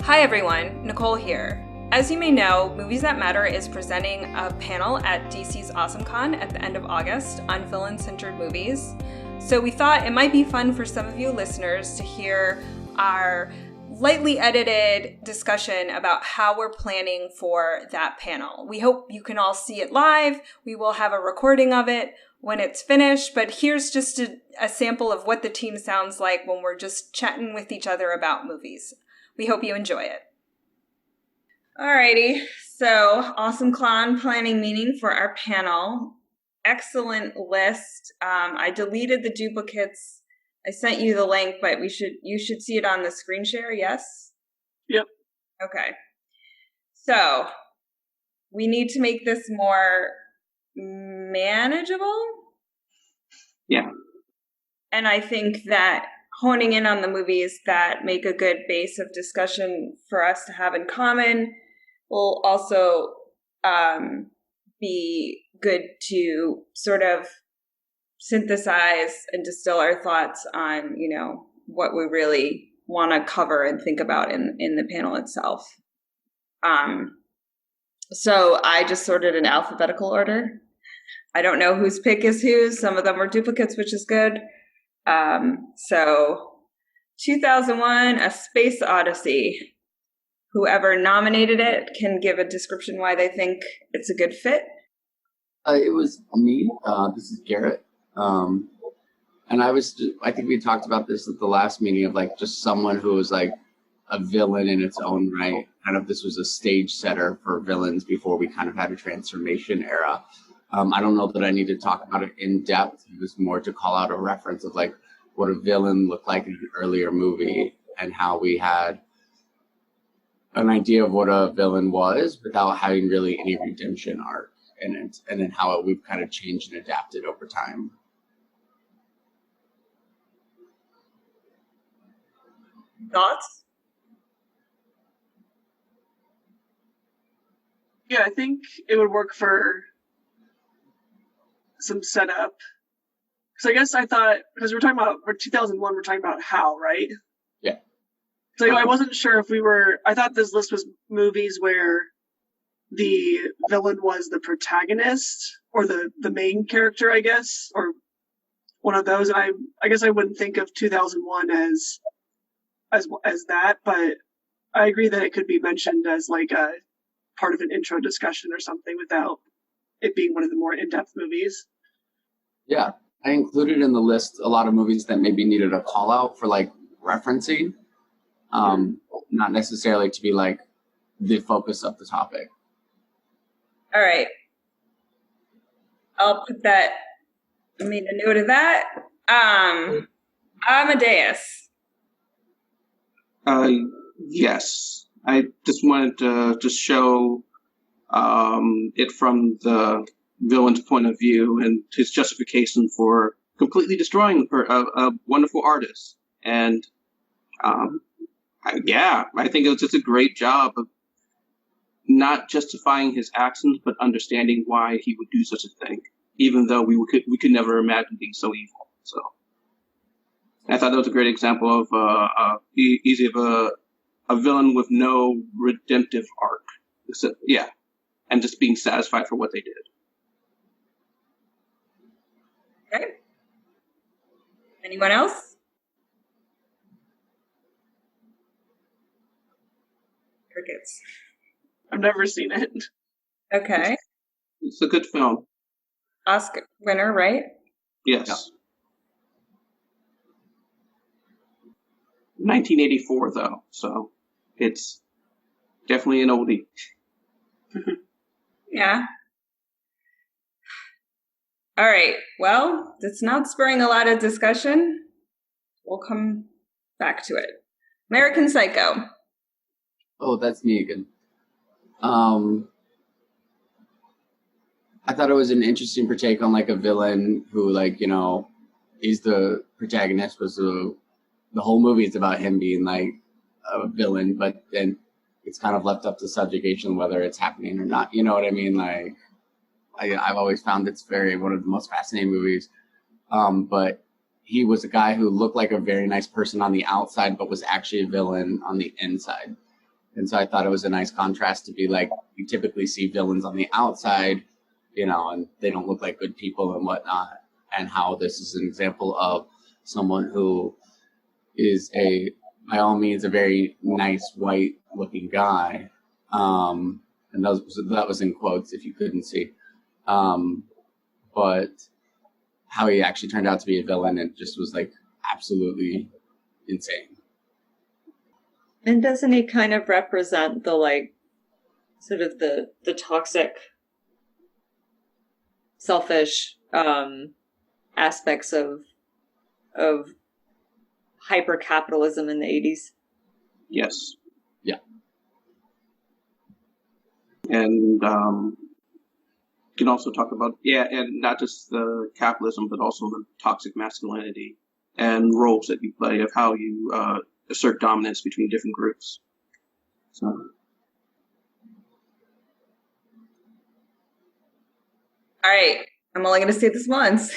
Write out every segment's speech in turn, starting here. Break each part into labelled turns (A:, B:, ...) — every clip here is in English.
A: Hi everyone, Nicole here. As you may know, Movies That Matter is presenting a panel at DC's AwesomeCon at the end of August on villain-centered movies. So we thought it might be fun for some of you listeners to hear our lightly edited discussion about how we're planning for that panel. We hope you can all see it live. We will have a recording of it when it's finished, but here's just a sample of what the team sounds like when we're just chatting with each other about movies. We hope you enjoy it. Alrighty, so AwesomeCon Planning meeting for our panel. Excellent list. I deleted the duplicates. I sent you the link, but you should see it on the screen share, yes?
B: Yep.
A: Okay. So, we need to make this more manageable.
B: Yeah.
A: And I think that honing in on the movies that make a good base of discussion for us to have in common will also be good to sort of synthesize and distill our thoughts on, what we really want to cover and think about in the panel itself. So I just sorted in alphabetical order. I don't know whose pick is whose. Some of them were duplicates, which is good. So 2001, A Space Odyssey. Whoever nominated it can give a description why they think it's a good fit.
C: It was me. This is Garrett. And I think we talked about this at the last meeting of just someone who was a villain in its own right. Kind of this was a stage setter for villains before we kind of had a transformation era. I don't know that I need to talk about it in depth. It was more to call out a reference of what a villain looked like in an earlier movie and how we had an idea of what a villain was without having really any redemption arc in it, and then how we've kind of changed and adapted over time.
A: Thoughts?
B: Yeah, I think it would work for some setup. So I guess I thought, because for 2001, we're talking about Hal, right?
C: Yeah.
B: So I wasn't sure if I thought this list was movies where the villain was the protagonist or the main character, I guess, or one of those. And I guess I wouldn't think of 2001 as that, but I agree that it could be mentioned as a part of an intro discussion or something without it being one of the more in-depth movies.
C: Yeah, I included in the list a lot of movies that maybe needed a call out for referencing, not necessarily to be the focus of the topic.
A: All right. I'll put that, I made a note of that. Amadeus.
D: Yes. I just wanted to show it from the villain's point of view and his justification for completely destroying a wonderful artist. And I think it was just a great job of not justifying his actions, but understanding why he would do such a thing, even though we could never imagine being so evil. So I thought that was a great example of easy of a villain with no redemptive arc. So, yeah, and just being satisfied for what they did.
A: Okay. Anyone else? Crickets.
B: I've never seen it.
A: Okay.
D: It's a good film.
A: Oscar winner, right?
D: Yes.
C: Yeah.
D: 1984, though, so it's definitely an oldie.
A: Yeah. All right. Well, it's not spurring a lot of discussion. We'll come back to it. American Psycho.
C: Oh, that's me again. I thought it was an interesting take on a villain who he's the protagonist, was the whole movie is about him being a villain, but then it's kind of left up to subjugation whether it's happening or not. You know what I mean? I've always found it's one of the most fascinating movies. But he was a guy who looked like a very nice person on the outside, but was actually a villain on the inside. And so I thought it was a nice contrast to be like, you typically see villains on the outside, you know, and they don't look like good people and whatnot. And how this is an example of someone who is by all means, a very nice white looking guy. And that was in quotes if you couldn't see. But how he actually turned out to be a villain and just was like absolutely insane.
E: And doesn't he kind of represent the like sort of the toxic, selfish aspects of hyper capitalism in the 80s?
D: Yes.
C: Yeah.
D: And you can also talk about, and not just the capitalism, but also the toxic masculinity and roles that you play, of how you assert dominance between different groups. So.
A: All right, I'm only going to say this once.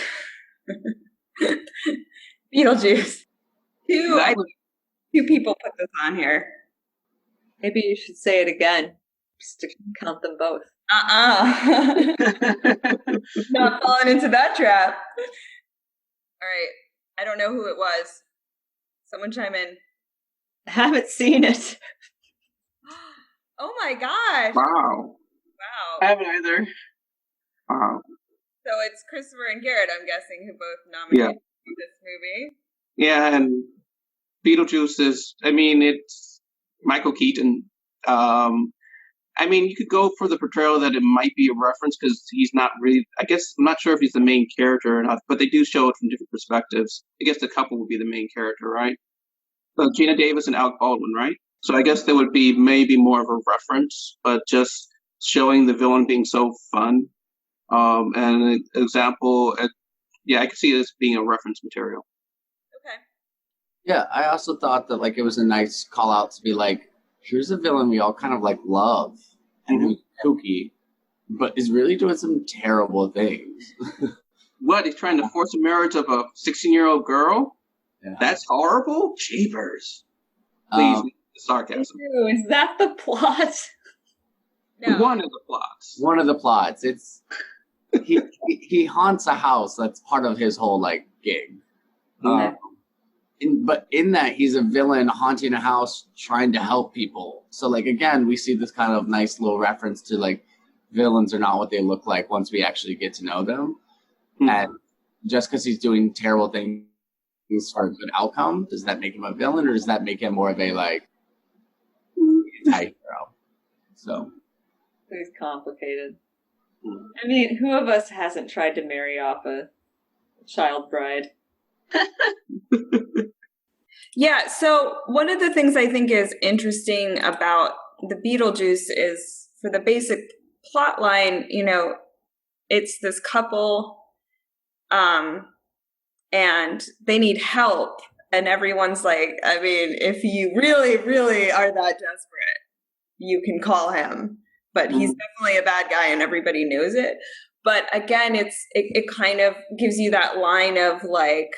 A: Beetlejuice. Two people put this on here.
E: Maybe you should say it again, just to count them both.
A: Not falling into that trap. All right, I don't know who it was. Someone chime in.
E: I haven't seen it.
A: Oh my gosh.
D: Wow.
B: I haven't either.
D: Wow.
A: So it's Christopher and Garrett, I'm guessing, who both nominated this movie.
D: Yeah, and Beetlejuice it's Michael Keaton. I mean, you could go for the portrayal that it might be a reference because he's not really, I'm not sure if he's the main character or not, but they do show it from different perspectives. I guess the couple would be the main character, right? So Gina Davis and Alec Baldwin, right? So I guess there would be maybe more of a reference, but just showing the villain being so fun. And an example, I could see this being a reference material.
A: Okay.
C: Yeah, I also thought that like it was a nice call out to be like, here's a villain we all kind of like love and who's kooky, but is really doing some terrible things.
D: What? He's trying to force a marriage of a 16-year-old girl? Yeah. That's horrible? Jeepers. Please, sarcasm.
E: Is that the plot?
A: No.
D: One of the plots.
C: One of the plots. It's he haunts a house. That's part of his whole like gig. But in that, he's a villain haunting a house, trying to help people. So, like, again, we see this kind of nice little reference to, like, villains are not what they look like once we actually get to know them. Mm-hmm. And just because he's doing terrible things for a good outcome, does that make him a villain, or does that make him more of a, like, anti-hero? So.
E: It's complicated. I mean, who of us hasn't tried to marry off a child bride?
A: Yeah, so one of the things I think is interesting about the Beetlejuice is for the basic plot line, you know, it's this couple and they need help, and everyone's like, I mean, if you really, really are that desperate, you can call him, but he's definitely a bad guy and everybody knows it. But again, it kind of gives you that line of like,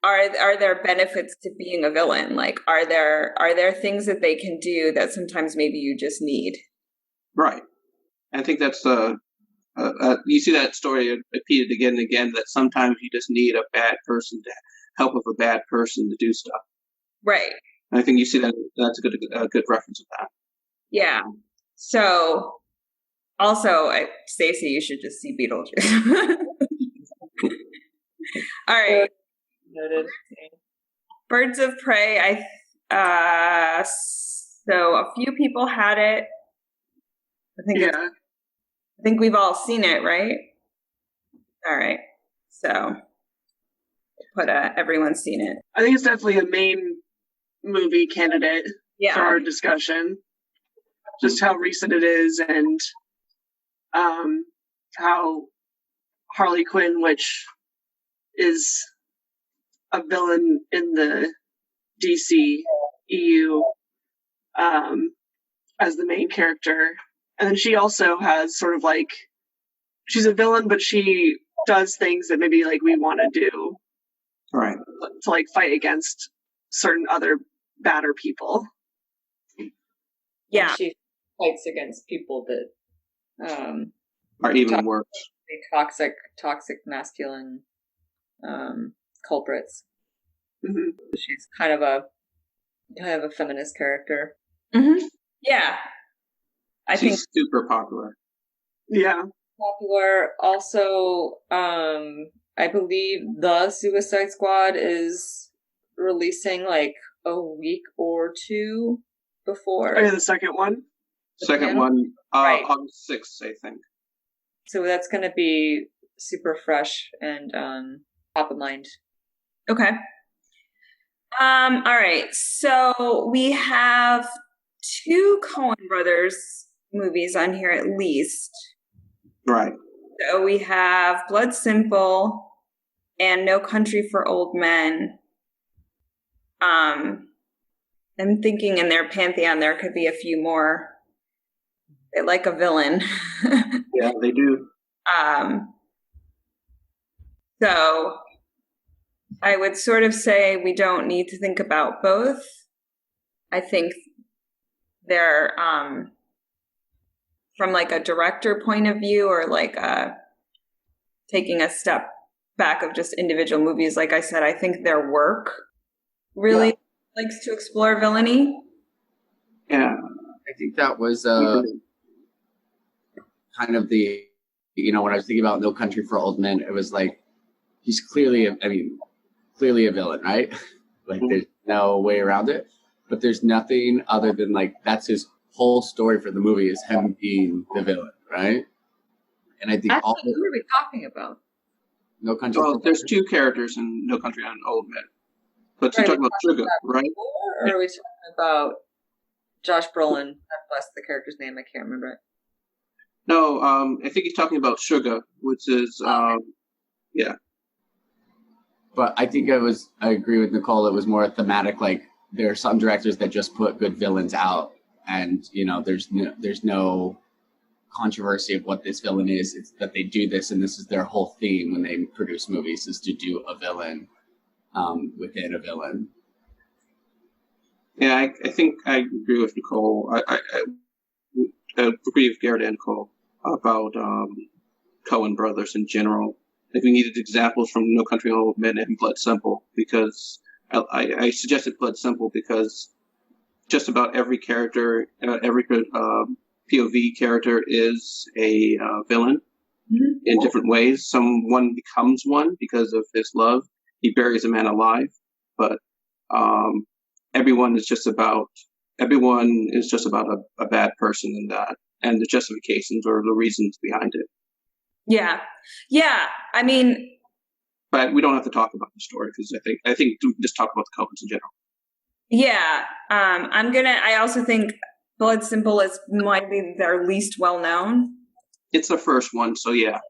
A: are there benefits to being a villain? Like, are there things that they can do that sometimes maybe you just need?
D: Right. I think that's you see that story repeated again and again, that sometimes you just need a bad person to help with a bad person to do stuff.
A: Right.
D: And I think you see that's a good reference of that.
A: Yeah. So also, Stacey, you should just see Beetlejuice. All right.
E: Noted.
A: Birds of Prey. So a few people had it. I think we've all seen it, right? All right. So everyone's seen it.
B: I think it's definitely a main movie candidate for our discussion. Just how recent it is, and how Harley Quinn, which is a villain in the DC EU, as the main character. And then she also has sort of like, she's a villain, but she does things that maybe like we want to do.
D: Right.
B: To like fight against certain other badder people.
A: Yeah.
E: And she fights against people that
D: Are even worse.
E: toxic masculine culprits.
B: Mm-hmm.
E: She's kind of a feminist character.
A: Mm-hmm. Yeah. I think
D: She's super popular.
B: Yeah.
E: Popular. Also, I believe the Suicide Squad is releasing like a week or two before.
B: Oh, yeah, the second one.
D: Second
E: panel?
D: one,
E: Right.
D: August 6th, I think.
E: So that's going to be super fresh and top of mind.
A: Okay. All right. So we have 2 Coen Brothers movies on here at least.
D: Right.
A: So we have Blood Simple and No Country for Old Men. I'm thinking in their pantheon there could be a few more. They like a villain.
D: Yeah, they do.
A: So I would sort of say we don't need to think about both. I think they're from like a director point of view or like taking a step back of just individual movies. Like I said, I think their work really likes to explore villainy.
D: Yeah.
C: I think that was kind of the, when I was thinking about No Country for Old Men, it was like, he's clearly a villain, right? Like there's no way around it, but there's nothing other than like, that's his whole story for the movie is him being the villain, right? And I think
E: Actually, who are we talking about?
C: No Country
D: Well,
C: for
D: there's 2 characters in No Country for Old Men. But you're
E: Right,
D: talking about Sugar, right?
E: Or are we talking about Josh Brolin? That's the character's name. I can't remember it.
D: No, I think he's talking about Sugar, which is, yeah.
C: But I think I agree with Nicole. It was more thematic. Like there are some directors that just put good villains out, and there's no controversy of what this villain is. It's that they do this, and this is their whole theme when they produce movies is to do a villain within a villain.
D: Yeah, I think I agree with Nicole. I agree with Garrett and Nicole about Coen Brothers in general. I think we needed examples from No Country for Old Men and Blood Simple because I suggested Blood Simple because just about every character, every POV character is a villain in different ways. Someone becomes one because of his love. He buries a man alive, but everyone is just about a bad person in that, and the justifications or the reasons behind it.
A: Yeah. I mean,
D: but we don't have to talk about the story because I think we just talk about the Coens in general.
A: Yeah. I also think Blood Simple might be their least well known.
D: It's the first one, so yeah.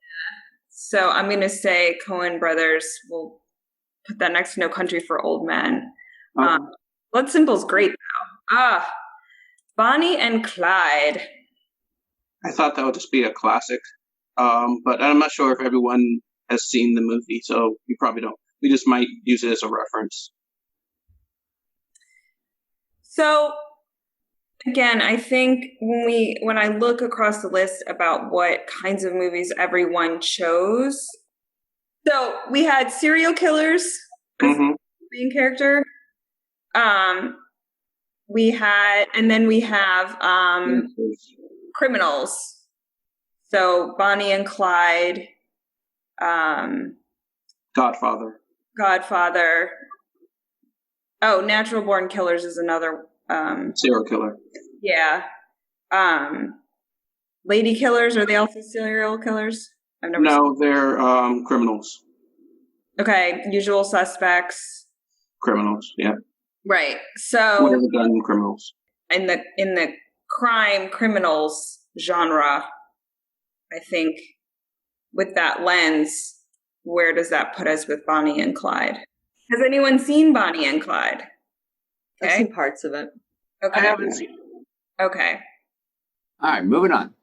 A: So I'm gonna say Coen Brothers. We'll put that next to No Country for Old Men. Blood Simple's great though. Bonnie and Clyde.
D: I thought that would just be a classic. But I'm not sure if everyone has seen the movie, so we probably don't. We just might use it as a reference.
A: So, again, I think when I look across the list about what kinds of movies everyone chose, so we had serial killers as the main character. We have criminals. So Bonnie and Clyde,
D: Godfather.
A: Oh, Natural Born Killers is another
D: Serial killer.
A: Yeah. Lady killers, are they also serial killers?
D: They're criminals.
A: Okay, Usual Suspects.
D: Criminals, yeah.
A: Right. So
D: What have they done, criminals?
A: In the crime criminals genre, I think with that lens, where does that put us with Bonnie and Clyde? Has anyone seen Bonnie and Clyde?
E: Okay. I've seen parts of it.
A: Okay.
B: I haven't seen it.
A: Okay.
C: All right, moving on.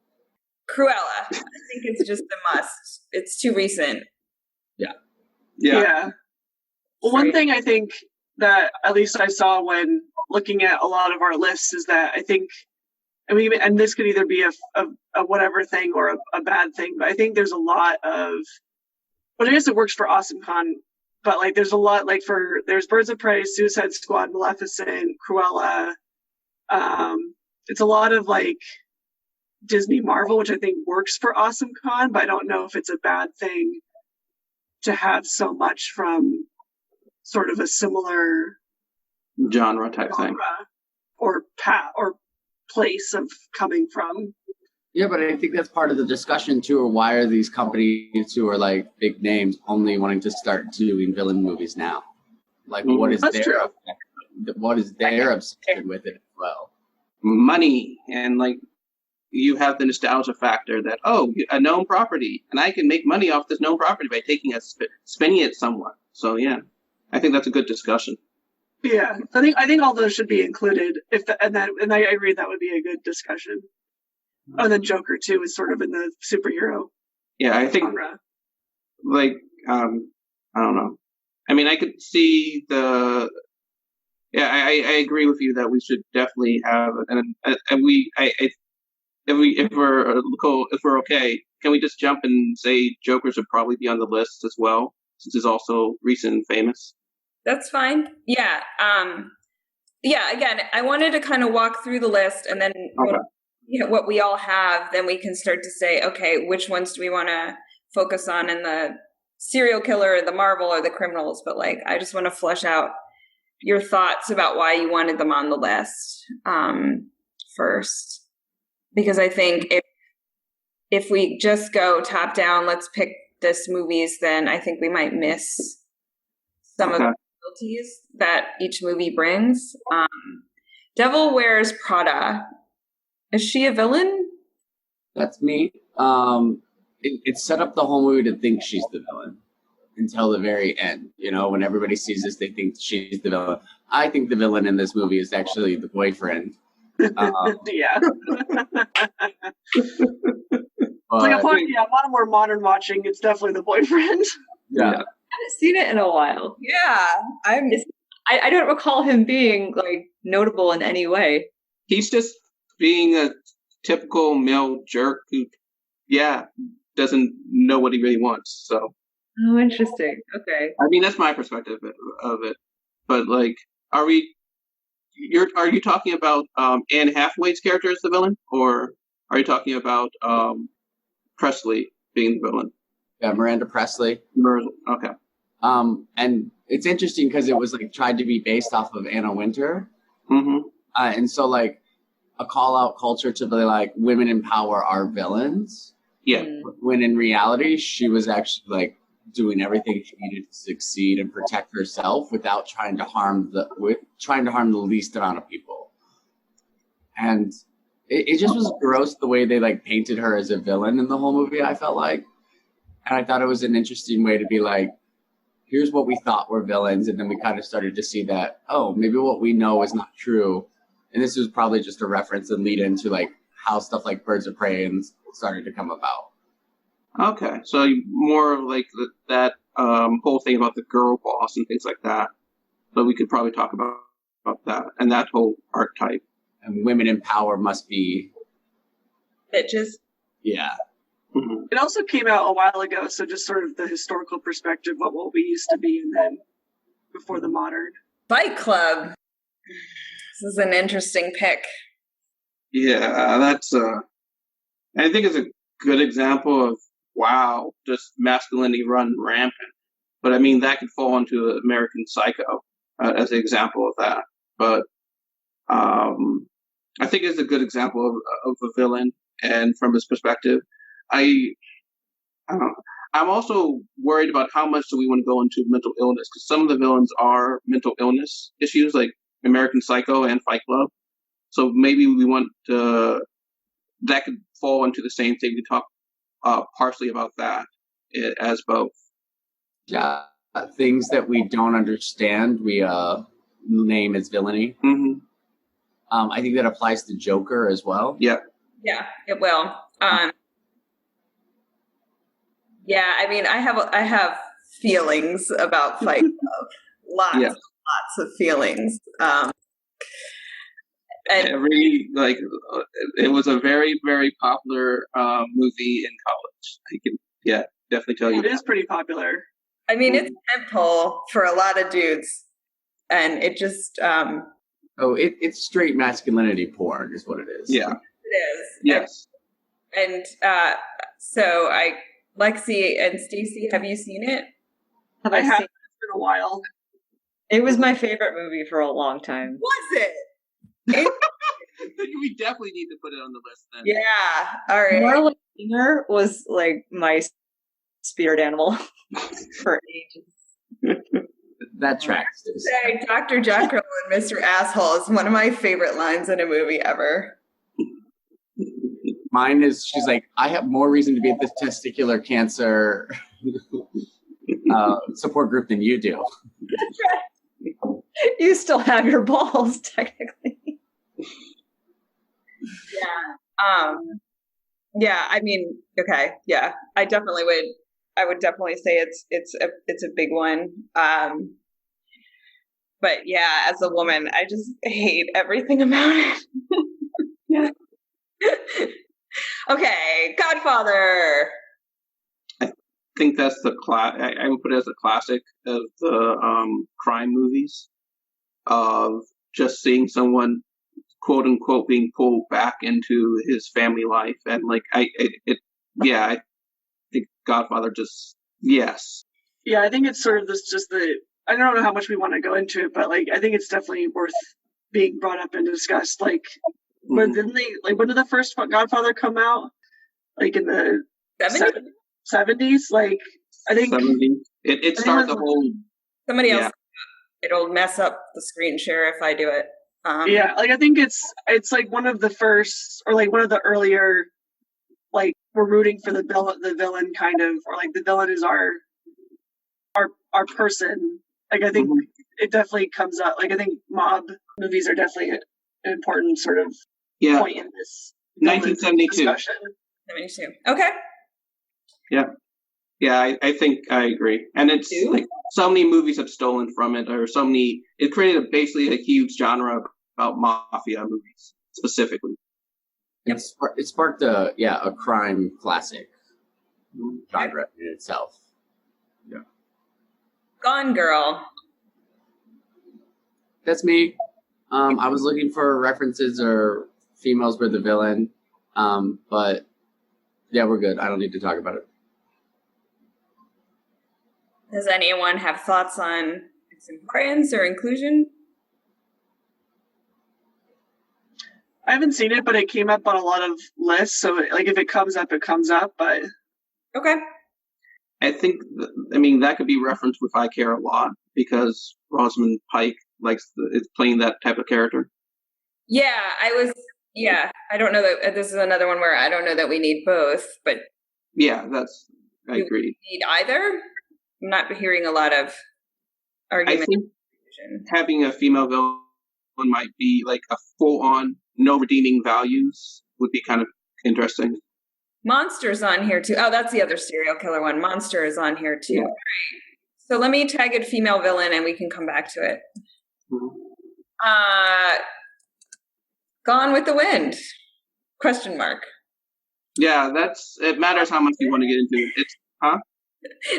A: Cruella. I think it's just a must. It's too recent.
B: Yeah. Well, one thing I think that at least I saw when looking at a lot of our lists is that I think I mean, and this could either be a whatever thing or a bad thing, but I think there's a lot of, but I guess it works for AwesomeCon, but like there's a lot, like there's Birds of Prey, Suicide Squad, Maleficent, Cruella. It's a lot of like Disney Marvel, which I think works for AwesomeCon, but I don't know if it's a bad thing to have so much from sort of a similar
D: genre type thing,
B: or place of coming from.
C: Yeah, but I think that's part of the discussion too. Or why are these companies who are like big names only wanting to start doing villain movies now? Like, what is their obsession with it as well?
D: Money, and like you have the nostalgia factor that a known property, and I can make money off this known property by taking spinning it somewhere. So yeah, I think that's a good discussion.
B: Yeah, I think all those should be included. And I agree that would be a good discussion. Oh, and then Joker too is sort of in the superhero.
D: Yeah, I think
B: genre.
D: Like I don't know. I mean, I could see the. Yeah, I agree with you that we should definitely have, if we're okay, can we just jump and say Joker should probably be on the list as well, since it's also recent and famous?
A: That's fine. Yeah. Again, I wanted to kind of walk through the list, and then what we all have, then we can start to say, okay, which ones do we want to focus on in the serial killer, the Marvel, or the criminals? But like, I just want to flesh out your thoughts about why you wanted them on the list first, because I think if we just go top down, let's pick this movies, then I think we might miss some of the abilities that each movie brings. Devil Wears Prada. Is she a villain?
C: That's me. It set up the whole movie to think she's the villain until the very end. You know, when everybody sees this, they think she's the villain. I think the villain in this movie is actually the boyfriend.
B: Yeah. On a more modern watching, it's definitely the boyfriend.
C: Yeah.
E: I haven't seen it in a while.
A: Yeah.
E: I don't recall him being like notable in any way.
D: He's just being a typical male jerk who, doesn't know what he really wants. So.
E: Oh, interesting. Okay.
D: I mean, that's my perspective of it. But like, are you talking about Anne Hathaway's character as the villain, or are you talking about Presley being the villain?
C: Yeah, Miranda Presley.
D: Okay.
C: And it's interesting because it was like tried to be based off of Anna Wintour.
D: Mm-hmm.
C: And so like a call out culture to be like women in power are villains.
D: Yeah.
C: When in reality, she was actually like doing everything she needed to succeed and protect herself without trying to harm the least amount of people. And it just was gross the way they like painted her as a villain in the whole movie, I felt like. And I thought it was an interesting way to be like, here's what we thought were villains, and then we kind of started to see that, maybe what we know is not true. And this was probably just a reference and lead into like how stuff like Birds of Prey and started to come about.
D: Okay, so more like that whole thing about the girl boss and things like that. So we could probably talk about that and that whole archetype.
C: And women in power must be
A: bitches.
C: Yeah.
D: Mm-hmm.
B: It also came out a while ago, so just sort of the historical perspective, what we used to be, and then before the modern.
A: Fight Club. This is an interesting pick.
D: Yeah, that's I think it's a good example of just masculinity run rampant. But I mean, that could fall into American Psycho as an example of that. But I think it's a good example of a villain, and from his perspective, I don't know. I'm also worried about how much do we want to go into mental illness, because some of the villains are mental illness issues, like American Psycho and Fight Club. So maybe we want that could fall into the same thing. We talk partially about that as both.
C: Yeah, things that we don't understand, we name as villainy.
D: Mm-hmm.
C: I think that applies to Joker as well.
D: Yeah.
A: Yeah, it will. Yeah, I mean, I have feelings about Fight Club. Lots of feelings. And
D: it was a very, very popular movie in college. I can, definitely tell you.
B: It is pretty popular.
A: I mean, it's a tentpole for a lot of dudes, and it just
C: it's straight masculinity porn is what it is.
D: Yeah,
A: it is.
D: Yes.
A: And so Lexi and Stacy, have you seen it?
B: I have. It's been a while.
E: It was my favorite movie for a long time.
A: Was it?
D: We definitely need to put it on the list then.
A: Yeah. All right.
E: Marla Singer was like my spirit animal for ages.
C: That tracks.
A: Say, Dr. Jekyll and Mr. Asshole is one of my favorite lines in a movie ever.
C: Mine is, she's like, I have more reason to be at this testicular cancer support group than you do.
E: You still have your balls, technically.
A: Yeah. Yeah. I mean, okay. Yeah. I would definitely say it's a big one. But yeah, as a woman, I just hate everything about it. Yeah. Okay, Godfather.
D: I think that's I would put it as a classic of the crime movies, of just seeing someone, quote unquote, being pulled back into his family life, and like I think Godfather just yes.
B: Yeah, I think it's sort of I don't know how much we want to go into it, but like I think it's definitely worth being brought up and discussed. Like when did the first Godfather come out? Like in the 70s? Like I think
D: 70s. It started the whole.
A: Somebody else. It'll mess up the screen share if I do it.
B: Yeah, like I think it's like one of the first, or like one of the earlier, like we're rooting for the villain kind of, or like the villain is our person. Like I think it definitely comes up. Like I think mob movies are definitely an important sort of point in this
D: 1972
B: discussion.
A: 72. Okay.
D: Yeah, I think I agree. And it's like so many movies have stolen from it, or so many. It created basically a huge genre about mafia movies specifically.
C: Yep. It sparked a crime classic genre in itself. Yeah.
A: Gone Girl.
C: That's me. I was looking for references or females were the villain, but yeah, we're good. I don't need to talk about it.
A: Does anyone have thoughts on its importance or inclusion?
B: I haven't seen it, but it came up on a lot of lists. So, like, if it comes up, it comes up. But
A: okay,
D: I think that could be referenced with I Care a Lot, because Rosamund Pike is playing that type of character.
A: Yeah, I don't know that this is another one where I don't know that we need both, but
D: yeah, I agree.
A: Need either. I'm not hearing a lot of argument.
D: I think having a female villain might be like a full-on, no redeeming values would be kind of interesting.
A: Monster's on here too. Oh, that's the other serial killer one. Monster is on here too.
D: Yeah.
A: Right. So let me tag a female villain and we can come back to it. Gone with the Wind? Question mark.
D: Yeah, it matters how much you want to get into it.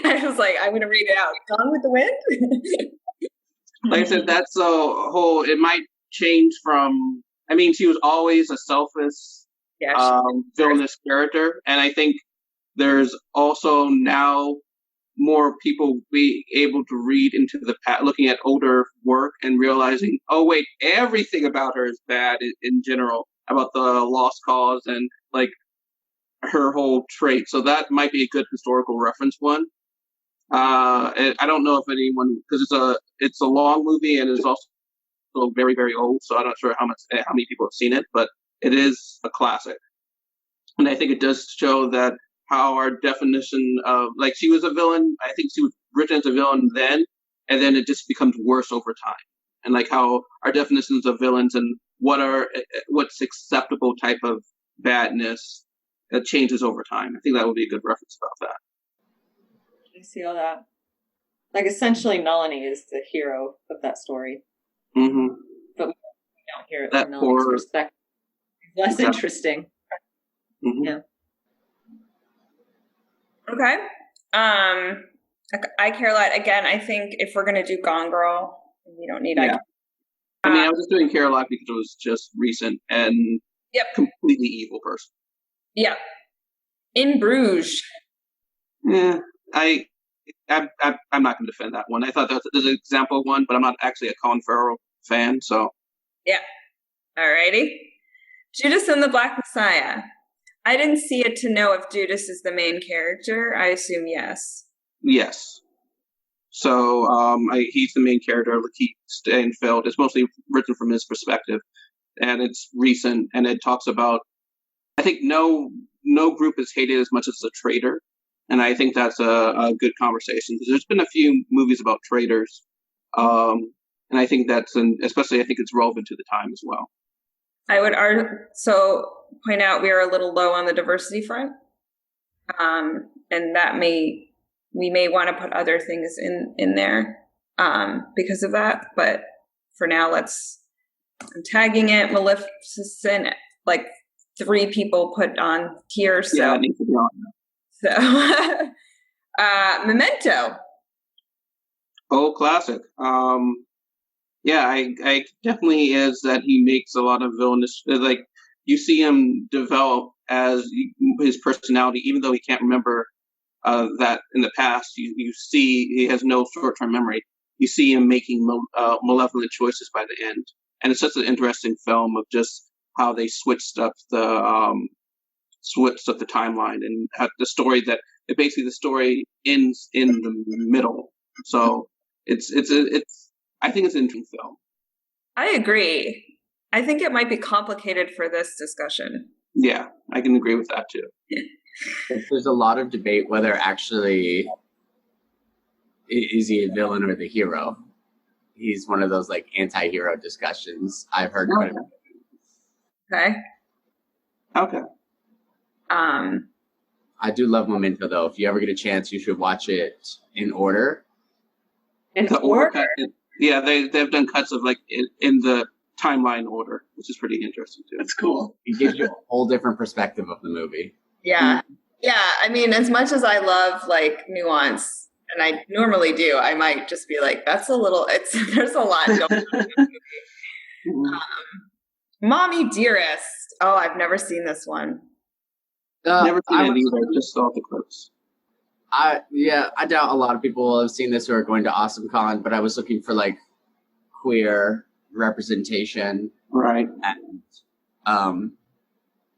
A: I was like, I'm going to read it out. Gone with the Wind?
D: Like I said, that's a whole, it might change from, she was always a selfless, villainous character. And I think there's also now more people being able to read into the past, looking at older work and realizing, oh wait, everything about her is bad in general, about the lost cause and like her whole trait. So that might be a good historical reference one. I don't know if anyone, because it's a long movie and it's also very, very old, so I'm not sure how many people have seen it, but it is a classic. And I think it does show that how our definition of, like, she was a villain, I think she was written as a villain then, and then it just becomes worse over time. And like how our definitions of villains and what's acceptable type of badness that changes over time. I think that would be a good reference about that.
E: I see all that. Like essentially Nalini is the hero of that story.
D: Mm-hmm.
E: But we don't hear it
D: that
E: from Melanie's
D: poor
E: perspective. Less
D: Exactly.
E: interesting.
D: Mhm.
E: Yeah.
A: Okay. I Care a Lot. Again, I think if we're gonna do Gone Girl, we don't need
D: Yeah. I mean, I was just doing Care a Lot because it was just recent and
A: Yep.
D: completely evil person.
A: Yeah. In Bruges.
D: Yeah, I'm not going to defend that one. I thought that was an example of one, but I'm not actually a Colin Farrell fan, so.
A: Yeah. Alrighty. Judas and the Black Messiah. I didn't see it to know if Judas is the main character. I assume yes.
D: Yes. So he's the main character, Lakeith Stanfield. It's mostly written from his perspective, and it's recent, and it talks about, I think no group is hated as much as a traitor, and I think that's a good conversation, because there's been a few movies about traitors, and I think especially I think it's relevant to the time as well.
A: I would point out we are a little low on the diversity front, and that we may want to put other things in there because of that. But for now, I'm tagging it. Maleficent, like 3 people put on here. So
D: Yeah, it needs to be on.
A: So Memento.
D: Oh, classic. Yeah, I definitely is that he makes a lot of villainous, like, you see him develop as his personality, even though he can't remember that in the past. You see he has no short-term memory. You see him making malevolent choices by the end, and it's such an interesting film of just how they switched up the timeline, and had the story that basically the story ends in the middle. So it's I think it's an interesting film.
A: I agree. I think it might be complicated for this discussion.
D: Yeah, I can agree with that too.
C: There's a lot of debate whether actually is he a villain or the hero. He's one of those like anti-hero discussions I've heard quite a bit.
A: Okay.
D: Okay.
C: I do love Memento though. If you ever get a chance, you should watch it in order.
E: In
D: The
E: order?
D: cut, yeah, they've done cuts of like in the timeline order, which is pretty interesting too.
B: That's cool.
C: It gives you a whole different perspective of the movie.
A: Yeah. Yeah. I mean, as much as I love like nuance, and I normally do, I might just be like, there's a lot going on in the movie. Mommy Dearest. Oh, I've never seen this one.
D: Never seen it either, just saw the clips.
C: I doubt a lot of people have seen this who are going to AwesomeCon, but I was looking for like queer representation.
D: Right.
C: And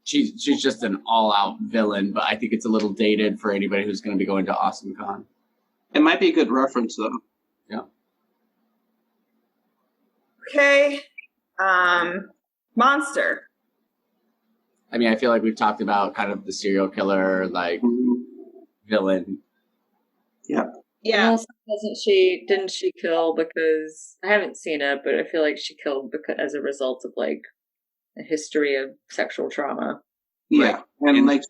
C: she's just an all-out villain, but I think it's a little dated for anybody who's going to be going to AwesomeCon.
D: It might be a good reference though.
C: Yeah.
A: Okay. Monster.
C: I mean, I feel like we've talked about kind of the serial killer, like villain.
E: Yeah. Didn't she kill because I haven't seen it, but I feel like she killed as a result of like a history of sexual trauma.
D: Yeah.
C: Right.
D: And like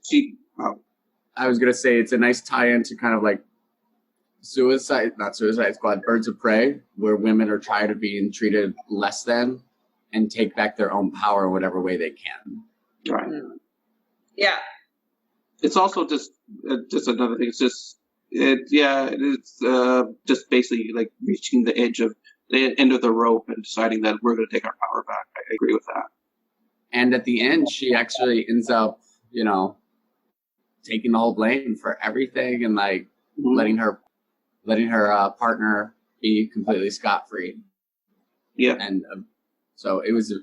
C: I was gonna say it's a nice tie-in to kind of like not Suicide Squad, Birds of Prey, where women are tired of being treated less than and take back their own power in whatever way they can.
D: Right.
A: Yeah.
D: It's also just another thing. It's just basically like reaching the end of the rope and deciding that we're going to take our power back. I agree with that. And
C: at the end, she actually ends up, taking the whole blame for everything and like letting her partner be completely scot-free.
D: Yeah.
C: And so it was,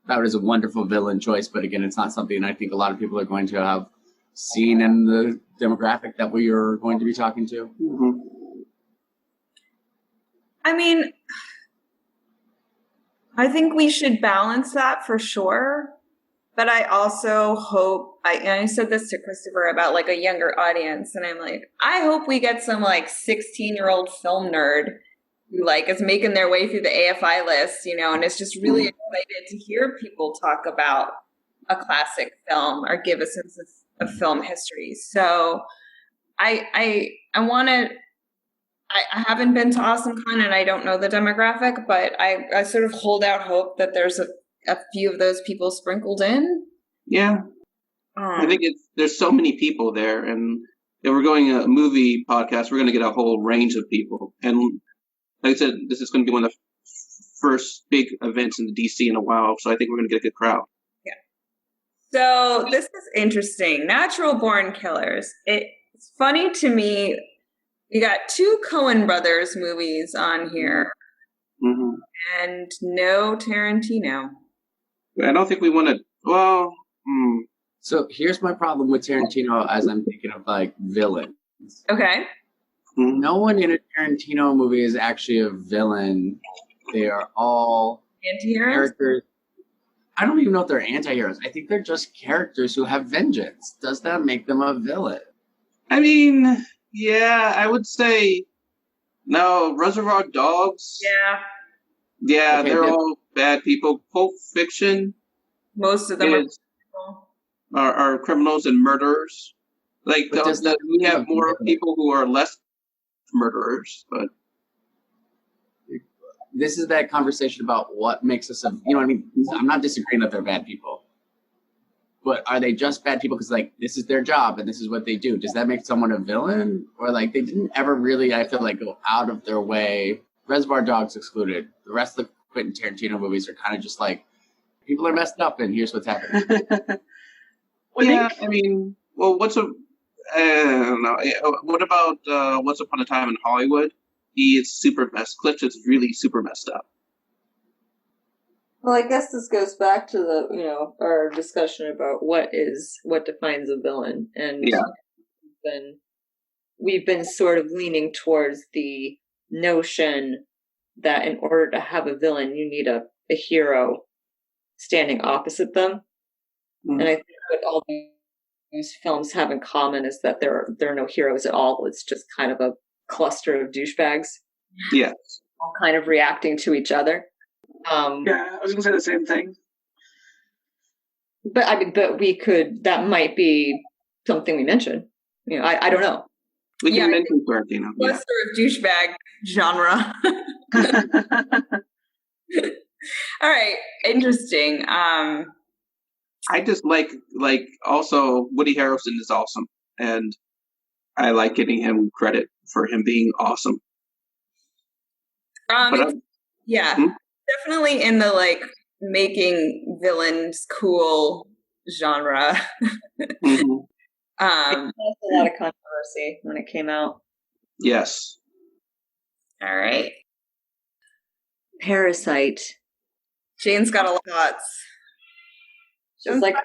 C: that was a wonderful villain choice. But again, it's not something I think a lot of people are going to have seen in the demographic that we are going to be talking to.
D: Mm-hmm.
A: I mean, I think we should balance that for sure. But I also hope, I said this to Christopher about like a younger audience, and I'm like, I hope we get some like 16-year-old film nerd who like is making their way through the AFI list, and is just really excited to hear people talk about a classic film or give a sense of film history. So I haven't been to AwesomeCon and I don't know the demographic, but I sort of hold out hope that there's a few of those people sprinkled in.
D: Yeah. I think there's so many people there, and if we're going a movie podcast, we're going to get a whole range of people. And like I said, this is going to be one of the first big events in the DC in a while, so I think we're going to get a good crowd.
A: Yeah. So this is interesting. Natural born killers. It's funny to me. We got 2 Coen brothers movies on here, and no Tarantino.
D: I don't think we want to. Well.
C: So here's my problem with Tarantino as I'm thinking of like villains.
A: Okay.
C: No one in a Tarantino movie is actually a villain. They are all
A: anti-heroes?
C: Characters. I don't even know if they're anti-heroes. I think they're just characters who have vengeance. Does that make them a villain?
D: I mean, yeah, I would say no. Reservoir Dogs.
A: Yeah.
D: Yeah,
C: Okay,
D: they're all bad people. Pulp Fiction.
A: Most of them
D: are criminals and murderers. Like, we have more people who are less murderers, but
C: this is that conversation about what makes us you know what I mean? I'm not disagreeing that they're bad people. But are they just bad people because, like, this is their job and this is what they do? Does that make someone a villain? Or, like, they didn't ever really, I feel like, go out of their way. Reservoir Dogs excluded. The rest of the Quentin Tarantino movies are kind of just like, people are messed up and here's what's happening.
D: I mean, well, I don't know. What about Once Upon a Time in Hollywood? He is super messed. Cliff is really super messed up.
E: Well, I guess this goes back to our discussion about what defines a villain, and we've been sort of leaning towards the notion that in order to have a villain, you need a hero standing opposite them. And I think what all these films have in common is that there are no heroes at all. It's just kind of a cluster of douchebags.
D: Yes.
E: All kind of reacting to each other.
B: Yeah, I was going to say the same thing.
E: But I mean, that might be something we mention. I don't know.
D: We can mention Tarantino.
A: Cluster of douchebag genre. All right, interesting.
D: I just like also Woody Harrelson is awesome, and I like giving him credit for him being awesome.
A: Definitely in the like making villains cool genre.
E: It caused a lot of controversy when it came out.
D: Yes.
A: All right.
E: Parasite.
A: Jane's got a lot of thoughts.
E: She's like,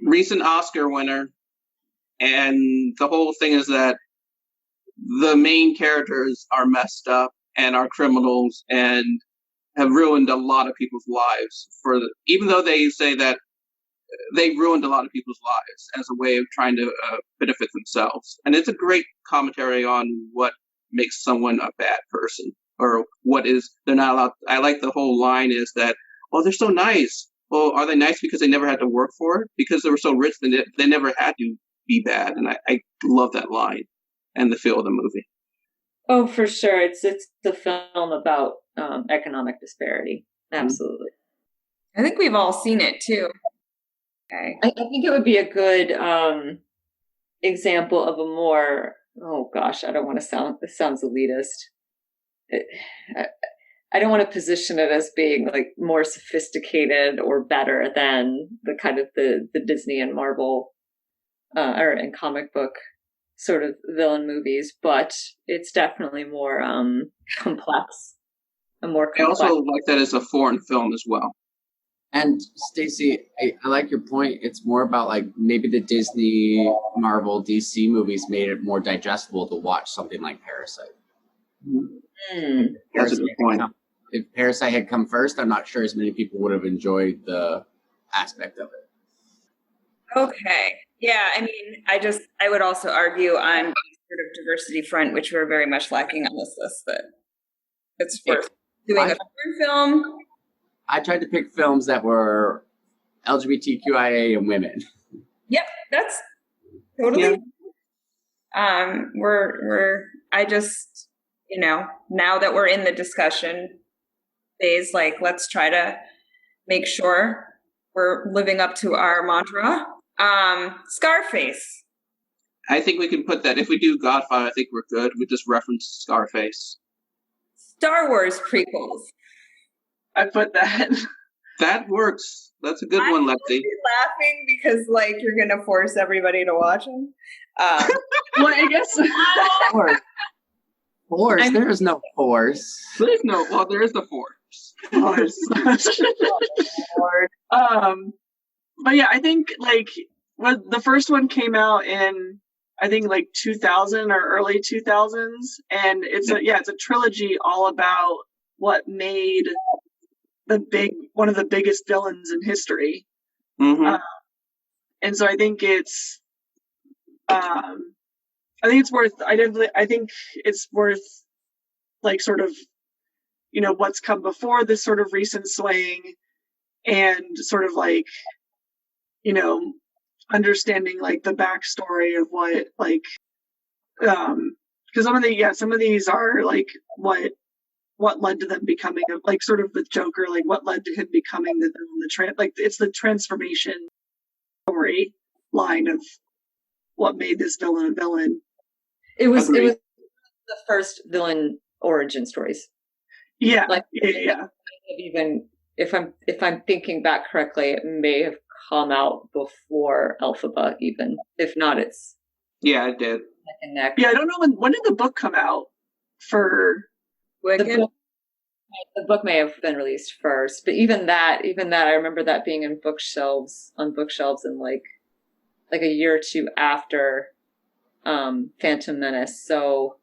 D: recent Oscar winner, and the whole thing is that the main characters are messed up and are criminals and have ruined a lot of people's lives. Even though they say that they ruined a lot of people's lives as a way of trying to benefit themselves, and it's a great commentary on what makes someone a bad person, or what is they're not allowed. I like the whole line is that, oh, they're so nice. Well, are they nice because they never had to work for it? Because they were so rich, they never had to be bad. And I love that line and the feel of the movie.
E: Oh, for sure. It's the film about economic disparity. Absolutely.
A: I think we've all seen it too. Okay.
E: I think it would be a good example of a more, oh gosh, I don't want to this sounds elitist. I don't want to position it as being like more sophisticated or better than the kind of the Disney and Marvel and comic book sort of villain movies, but it's definitely more complex.
D: I also like that as a foreign film as well.
C: And Stacey, I like your point. It's more about like maybe the Disney, Marvel, DC movies made it more digestible to watch something like Parasite.
D: That's a good point.
C: If Parasite had come first, I'm not sure as many people would have enjoyed the aspect of it.
A: Okay. Yeah, I mean, I would also argue on the sort of diversity front, which we're very much lacking on this list, that it's worth doing a foreign film.
C: I tried to pick films that were LGBTQIA and women.
A: Yep, that's totally. Yeah. I just, now that we're in the discussion, days, like, let's try to make sure we're living up to our mantra. Scarface.
D: I think we can put that, if we do Godfather, I think we're good. We just reference Scarface.
A: Star Wars prequels.
B: I put that.
D: That works. That's a good one, Lexi.
A: Laughing because, like, you're going to force everybody to watch them.
B: Well, I guess.
C: Force. There is no force.
D: There's no. Well, there is the Force.
B: But yeah, I think like when the first one came out in, I think like 2000 or early 2000s, and it's a trilogy all about what made one of the biggest villains in history.
D: Mm-hmm.
B: And so I think it's worth like sort of, you know, what's come before this sort of recent swing, and sort of like, you know, understanding like the backstory of what like because some of these are like what led to them becoming like sort of the Joker, like what led to him becoming the villain, it's the transformation story line of what made this villain a villain.
E: It was the first villain origin stories.
B: Yeah.
E: Like
B: yeah.
E: Even if I'm thinking back correctly, it may have come out before Elphaba, even if not, it's
D: it did.
E: neck and neck.
B: Yeah, I don't know when did the book come out for
A: Wicked?
E: The book may have been released first, but even that, I remember that being on bookshelves and like a year or two after Phantom Menace. So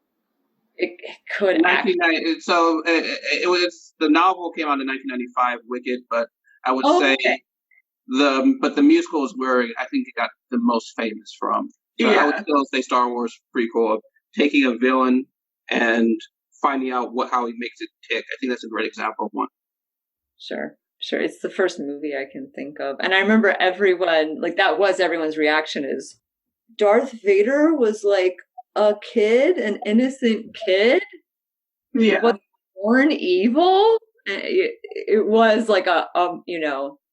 E: it could actually.
D: So it was, the novel came out in 1995, Wicked, but I would say the musical is where I think it got the most famous from. So I would still say Star Wars prequel of taking a villain and finding out how he makes it tick. I think that's a great example of one.
E: Sure. It's the first movie I can think of. And I remember everyone, like that was everyone's reaction is Darth Vader was like a kid, an innocent kid.
B: Yeah.
E: Was born evil. It was like a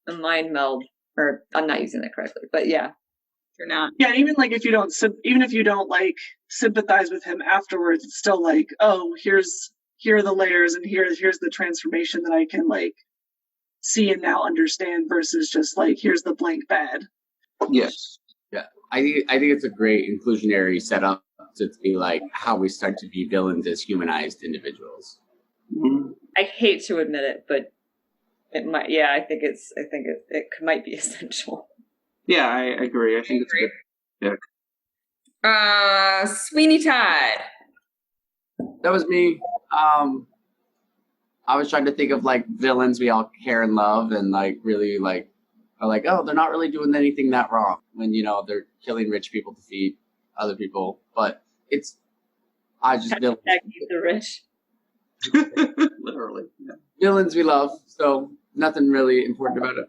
E: mind meld, or I'm not using that correctly, but yeah.
A: You're not.
B: Yeah, even like if you don't like sympathize with him afterwards, it's still like, oh, here are the layers, and here's the transformation that I can like see and now understand, versus just like here's the blank bad.
D: Yes.
C: Yeah, I think it's a great inclusionary setup to be like how we start to be villains as humanized individuals.
D: Mm-hmm.
E: I hate to admit it, but it might. Yeah, I think it might be essential.
D: Yeah, I agree. I think it's good.
A: Yeah. Sweeney Todd.
C: That was me. I was trying to think of like villains we all care and love, and like really like are like, oh, they're not really doing anything that wrong when, you know, they're killing rich people to feed other people. But villains.
E: The rich.
D: Literally. Yeah.
C: Villains we love, so nothing really important about it.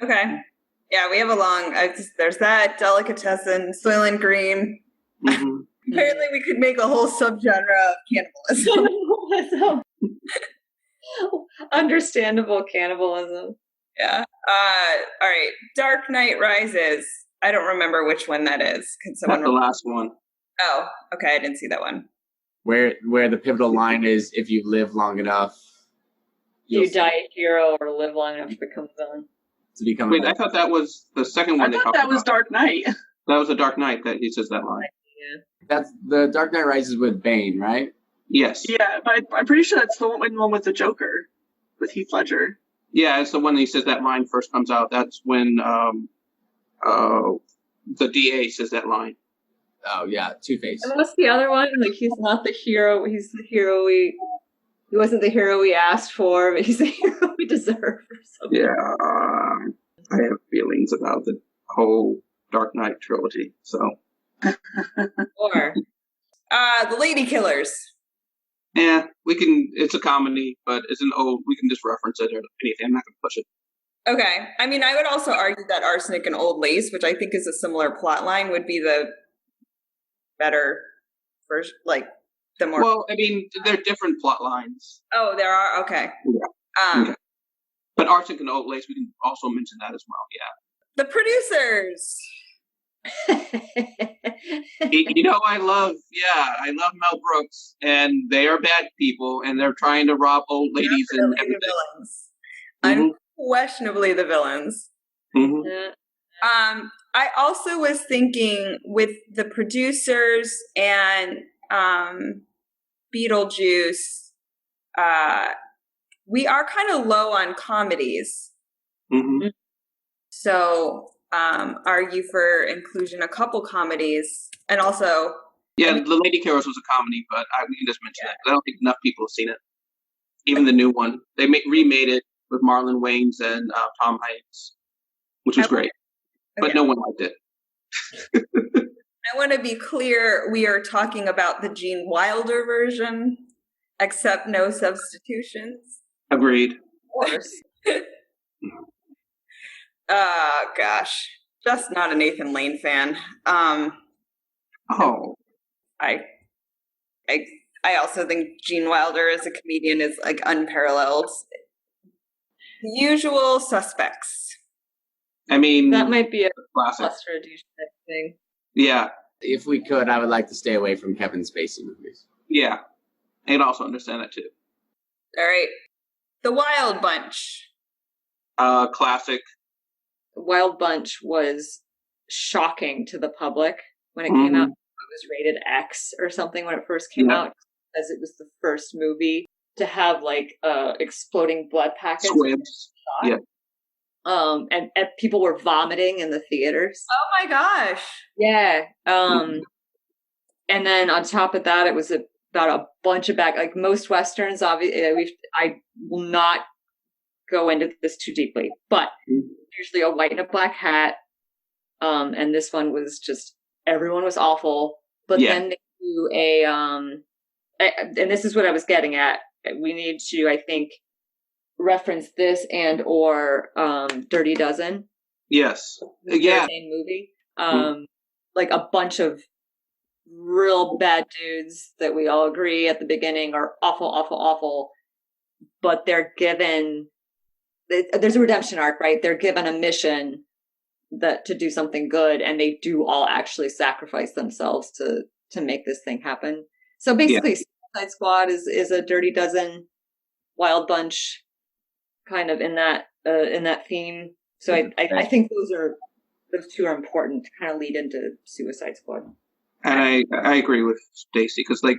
A: Okay. Yeah, we have a long. There's that Delicatessen, Soylent Green.
D: Mm-hmm.
A: Apparently, we could make a whole subgenre of cannibalism.
E: Understandable cannibalism.
A: Yeah. All right. Dark Knight Rises. I don't remember which one that is. Can someone?
D: That's the last one.
A: Oh, okay. I didn't see that one.
C: Where the pivotal line is, if you live long enough,
E: you die a hero or live long enough to become a villain.
D: Wait, I thought that was the second one.
B: I thought that was Dark Knight.
D: That was a Dark Knight that he says that line.
E: Yeah.
C: That's the Dark Knight Rises with Bane, right?
D: Yes.
B: Yeah, but I'm pretty sure that's the one with the Joker, with Heath Ledger.
D: Yeah, it's the one that he says that line first comes out. That's when the DA says that line.
C: Oh yeah, Two-Face.
E: And what's the other one? Like, he's not the hero. He's the hero he wasn't the hero we asked for, but he's the hero we deserve or something.
D: Yeah, I have feelings about the whole Dark Knight trilogy. So,
A: Or the Lady Killers.
D: Yeah, we can. It's a comedy, but it's an old. We can just reference it or anything. I'm not going to push it.
A: Okay. I mean, I would also argue that Arsenic and Old Lace, which I think is a similar plot line, would be the better version, like the more.
D: Well, I mean, they're different plot lines.
A: Oh, there are? Okay.
D: Yeah. Okay. But Arsenic and Oat Lace, we can also mention that as well.
A: The producers.
D: You know, I love Mel Brooks, and they are bad people, and they're trying to rob old ladies and
A: Definitely
D: everything.
A: the villains.
D: Mhm.
A: Unquestionably the villains.
D: Mhm.
A: I also was thinking with the producers and Beetlejuice, we are kind of low on comedies.
D: Mhm.
A: So argue for inclusion a couple comedies, and also
D: Yeah, The Lady Killers was a comedy, but we can just mention it. I don't think enough people have seen it. Even the new one, they remade it with Marlon Wayans and Tom Hanks, which was great, but no one liked it.
A: I want to be clear: we are talking about the Gene Wilder version, except no substitutions.
D: Agreed.
E: Of course.
A: Gosh, just not a Nathan Lane fan.
D: Oh,
A: I also think Gene Wilder as a comedian is like unparalleled. The Usual Suspects.
D: I mean,
E: That might be a
D: classic.
E: cluster of douchebag thing.
D: Yeah,
C: If we could, I would like to stay away from Kevin Spacey movies.
D: yeah. I can also understand that too.
A: All right. The Wild Bunch.
D: Classic.
E: The Wild Bunch was shocking to the public when it came out. It was rated X or something when it first came out, as it was the first movie to have like exploding blood packets.
D: Squibs. Yeah.
E: And people were vomiting in the theaters.
A: Oh my gosh.
E: Yeah. And then on top of that, it was about a bunch of like most Westerns. Obviously, I will not go into this too deeply, but usually a white and a black hat. And this one was just, everyone was awful. But then they do and this is what I was getting at. We need to, I think, reference this and or Dirty Dozen.
D: Yes. Yeah.
E: Same movie. Like a bunch of real bad dudes that we all agree at the beginning are awful, awful, awful. But they're given, there's a redemption arc, right? They're given a mission to do something good, and they do all actually sacrifice themselves to make this thing happen. So basically, Suicide Squad is a Dirty Dozen, Wild Bunch, kind of in that theme. So I think those two are important to kind of lead into Suicide Squad.
D: And I agree with Stacey, because like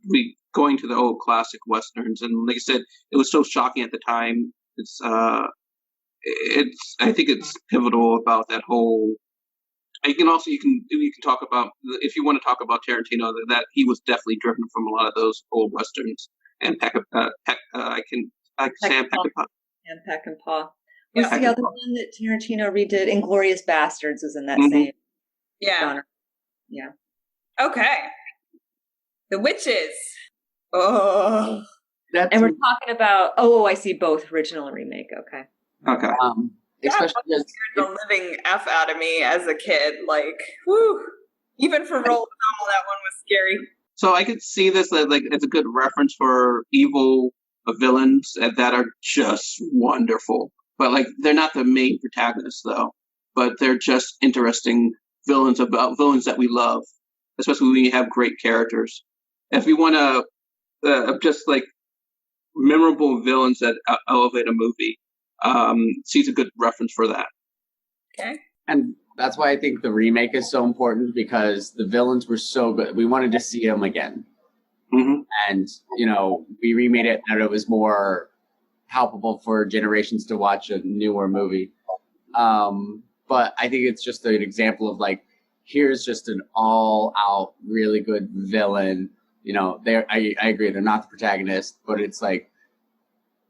D: we going to the old classic westerns, and like I said, it was so shocking at the time. I think it's pivotal about that whole. You can talk about, if you want to talk about Tarantino, that he was definitely driven from a lot of those old westerns, and Sam Peckinpah.
E: And Peckinpah. What's the other one that Tarantino redid? Inglourious Bastards was in that same genre. Yeah.
A: Okay. The Witches. Oh.
E: And we're talking about, I see both original and remake. Okay.
C: Especially
A: scared the living F out of me as a kid. Like, whew. Even for Roald Dahl, that one was scary.
D: So I could see this as a good reference for evil villains that are just wonderful. But like, they're not the main protagonists though. But they're just interesting villains that we love, especially when you have great characters. If we want to just like memorable villains that elevate a movie, she's a good reference for that.
A: Okay.
C: And that's why I think the remake is so important, because the villains were so good. We wanted to see them again.
D: Mm-hmm.
C: And, we remade it and it was more palpable for generations to watch a newer movie. But I think it's just an example of like, here's just an all-out, really good villain. I agree, they're not the protagonist, but it's like,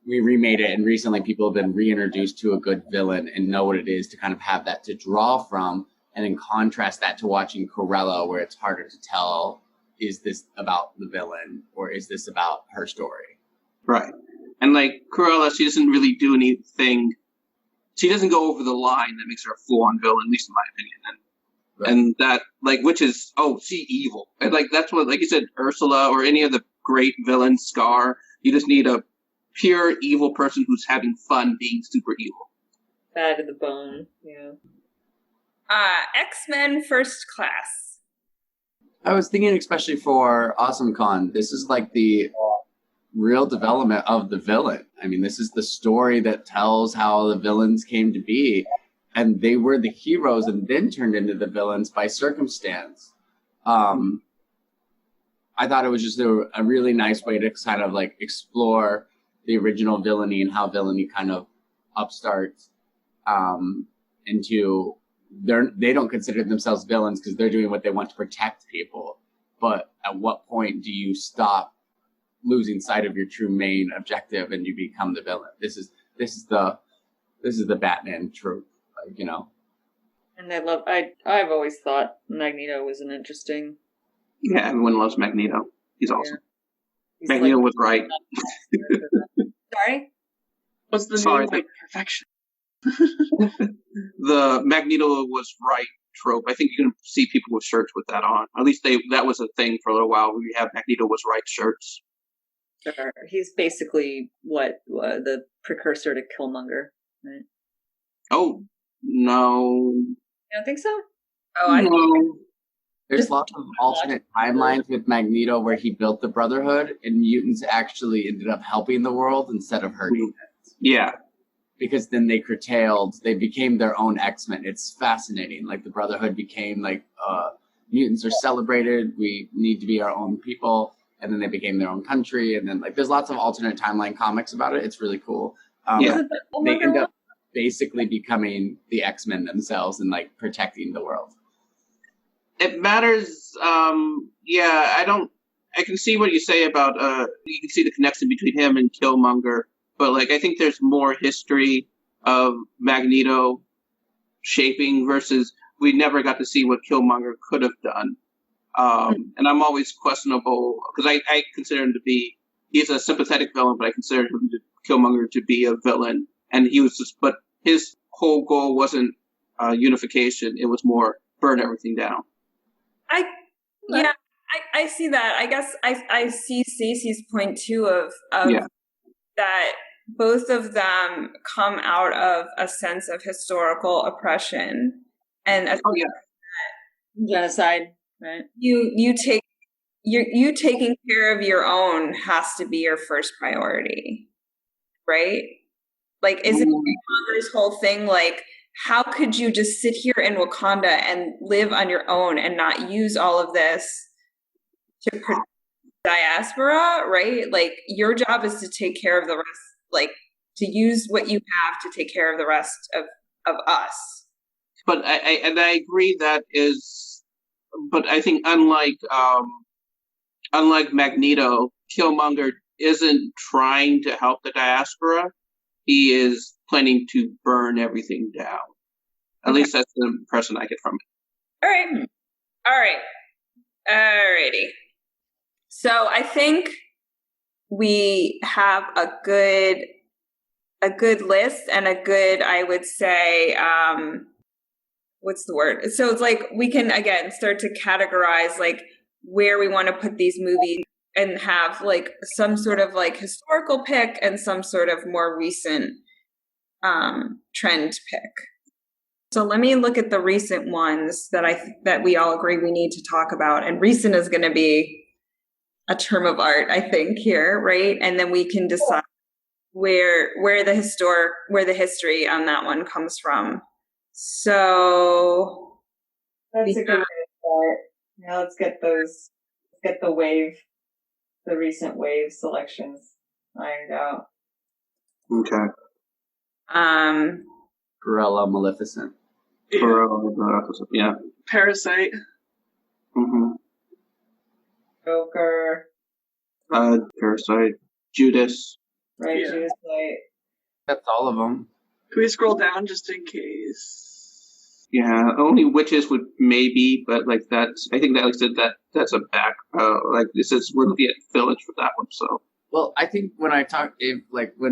C: we remade it, and recently people have been reintroduced to a good villain and know what it is to kind of have that to draw from, and then contrast that to watching Cruella, where it's harder to tell, is this about the villain or is this about her story?
D: Right. And like Cruella, she doesn't really do anything. She doesn't go over the line that makes her a full-on villain, at least in my opinion. And that, like, which is, she evil. And like, that's what, like you said, Ursula or any of the great villains, Scar, you just need a pure evil person who's having fun being super evil.
E: Bad to the bone. Yeah.
A: X-Men First Class.
C: I was thinking, especially for AwesomeCon, this is like the real development of the villain. I mean, this is the story that tells how the villains came to be, and they were the heroes and then turned into the villains by circumstance. I thought it was just a really nice way to kind of like explore the original villainy and how villainy kind of upstarts into they don't consider themselves villains because they're doing what they want to protect people. But at what point do you stop losing sight of your true main objective and you become the villain? This is the Batman trope, like, you know.
E: And I've always thought Magneto was an interesting.
D: Yeah, everyone loves Magneto. He's awesome.
E: He's
D: Magneto was right.
E: Sorry?
B: What's the
D: Sorry,
B: name? Like perfection.
D: The Magneto was right trope. I think you can see people with shirts with that on. At least that was a thing for a little while. We have Magneto was right shirts.
E: Sure. He's basically the precursor to Killmonger, right?
D: Oh, no.
E: You don't think so?
A: Oh,
D: No.
C: There's lots of alternate timelines with Magneto where he built the Brotherhood and mutants actually ended up helping the world instead of hurting it.
D: Yeah.
C: Because then they became their own X-Men. It's fascinating. Like the Brotherhood became like, mutants are celebrated. We need to be our own people. And then they became their own country. And then like, there's lots of alternate timeline comics about it. It's really cool.
D: Yeah.
C: They end up basically becoming the X-Men themselves and like protecting the world.
D: It matters. I can see what you say about, you can see the connection between him and Killmonger. But like, I think there's more history of Magneto shaping versus we never got to see what Killmonger could have done. And I'm always questionable because I consider him to be, he's a sympathetic villain, but I consider Killmonger to be a villain. And but his whole goal wasn't unification. It was more burn everything down.
A: I see that. I guess I see Stacey's point too of that both of them come out of a sense of historical oppression and
E: genocide, right?
A: You taking care of your own has to be your first priority, right? Like, isn't Killmonger's whole thing like, how could you just sit here in Wakanda and live on your own and not use all of this to protect diaspora, right? Like, your job is to take care of the rest, like, to use what you have to take care of the rest of us.
D: But I agree but I think unlike Magneto, Killmonger isn't trying to help the diaspora. He is planning to burn everything down. At least that's the impression I get from it.
A: Alrighty. So I think we have a good list and a good, I would say, what's the word? So it's like we can again start to categorize like where we want to put these movies and have like some sort of like historical pick and some sort of more recent trend pick. So let me look at the recent ones that we all agree we need to talk about. And recent is going to be a term of art, I think, here, right? And then we can decide where the history on that one comes from. So
E: that's a good way to start. Now let's get the recent wave selections ironed out.
D: Okay.
C: Cruella, Maleficent.
D: Yeah.
B: Parasite.
D: Mm-hmm.
E: Joker.
D: Parasite. Judas.
E: Right,
B: Yeah.
E: Judas White.
C: That's all of them. Can
B: we scroll down just in case?
D: Yeah, only witches would maybe, but like I think that like I said that's a back. Like this is we're looking at village for that one. So.
C: Well, I think when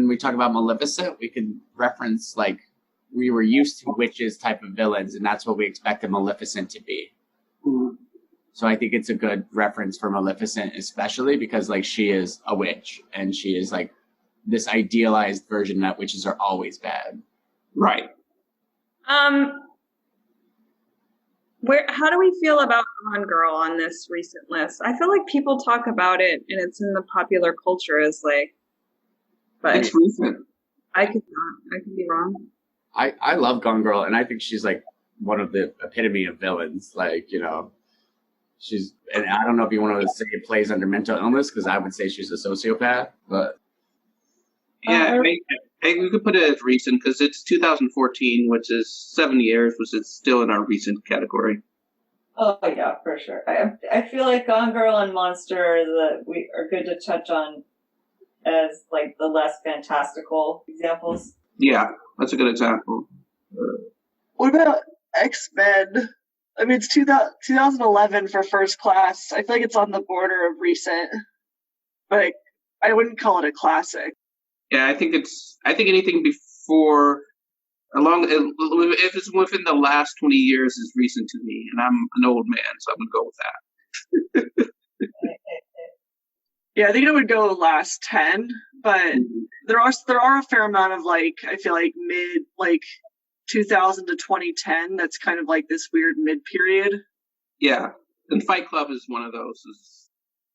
C: we talk about Maleficent, we could reference like we were used to witches type of villains, and that's what we expected Maleficent to be.
D: Mm-hmm.
C: So I think it's a good reference for Maleficent, especially because like she is a witch and she is like this idealized version that witches are always bad.
D: Right.
A: How do we feel about Gone Girl on this recent list? I feel like people talk about it and it's in the popular culture as like, but
D: It's recent.
A: I could be wrong.
C: I love Gone Girl, and I think she's like one of the epitome of villains. Like, she's, and I don't know if you want to say it plays under mental illness, because I would say she's a sociopath, but
D: Yeah, we could put it as recent because it's 2014, which is 7 years, which is still in our recent category.
E: Oh yeah, for sure. I feel like Gone Girl and Monster we are good to touch on as like the less fantastical examples.
D: Yeah, that's a good example.
B: What about X-Men? I mean, it's 2011 for First Class. I feel like it's on the border of recent, but I wouldn't call it a classic.
D: Yeah, I think anything before, if it's within the last 20 years is recent to me, and I'm an old man, so I'm gonna go with that.
B: Yeah, I think it would go last 10, but there are a fair amount of like, I feel like mid 2000 to 2010. That's kind of like this weird mid period.
D: Yeah, and Fight Club is one of those.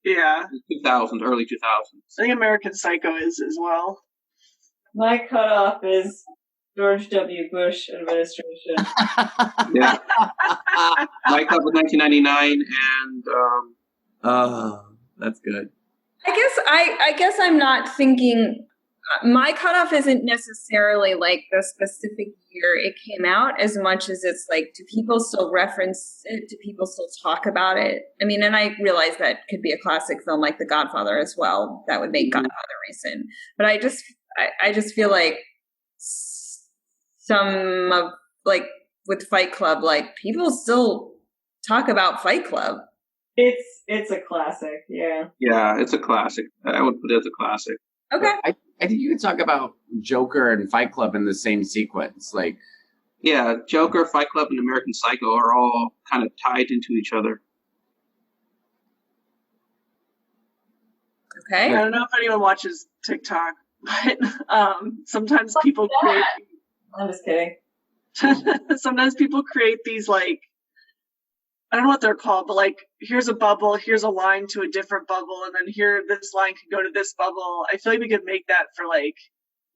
B: Yeah,
D: 2000, early 2000s.
B: I think American Psycho is as well.
E: My cutoff is George W. Bush administration.
D: Yeah, Fight Club was 1999, and
C: oh, that's good.
A: I guess I'm not thinking. My cutoff isn't necessarily like the specific year it came out as much as it's like, do people still reference it? Do people still talk about it? I mean, and I realize that could be a classic film like The Godfather as well. That would make Godfather recent. But I just feel like some of like with Fight Club, like people still talk about Fight Club.
E: It's a classic, yeah.
D: Yeah, it's a classic. I would put it as a classic.
A: Okay.
C: I think you could talk about Joker and Fight Club in the same sequence. Like,
D: yeah, Joker, Fight Club, and American Psycho are all kind of tied into each other.
A: Okay.
B: I don't know if anyone watches TikTok, but sometimes people create.
E: I'm just kidding.
B: Sometimes people create these like, I don't know what they're called, but like, here's a bubble, here's a line to a different bubble, and then here this line can go to this bubble. I feel like we could make that for like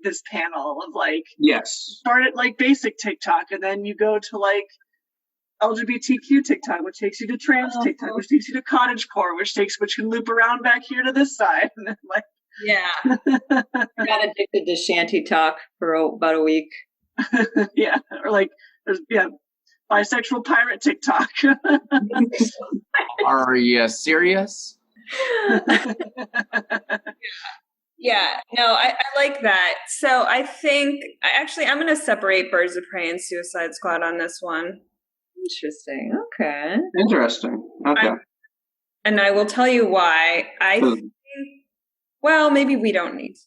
B: this panel of like,
D: Yes.
B: start at like basic TikTok, and then you go to like LGBTQ TikTok, which takes you to trans TikTok, which takes you to cottagecore, which can loop around back here to this side. And then like,
A: Yeah.
E: I got addicted to shanty talk for about a week.
B: yeah, or like there's bisexual pirate TikTok.
C: are you serious?
A: Yeah, no, I like that. So I think I'm going to separate Birds of Prey and Suicide Squad on this one.
E: Interesting. Okay.
D: Interesting. Okay.
A: And I will tell you why. I think, well, maybe we don't need to.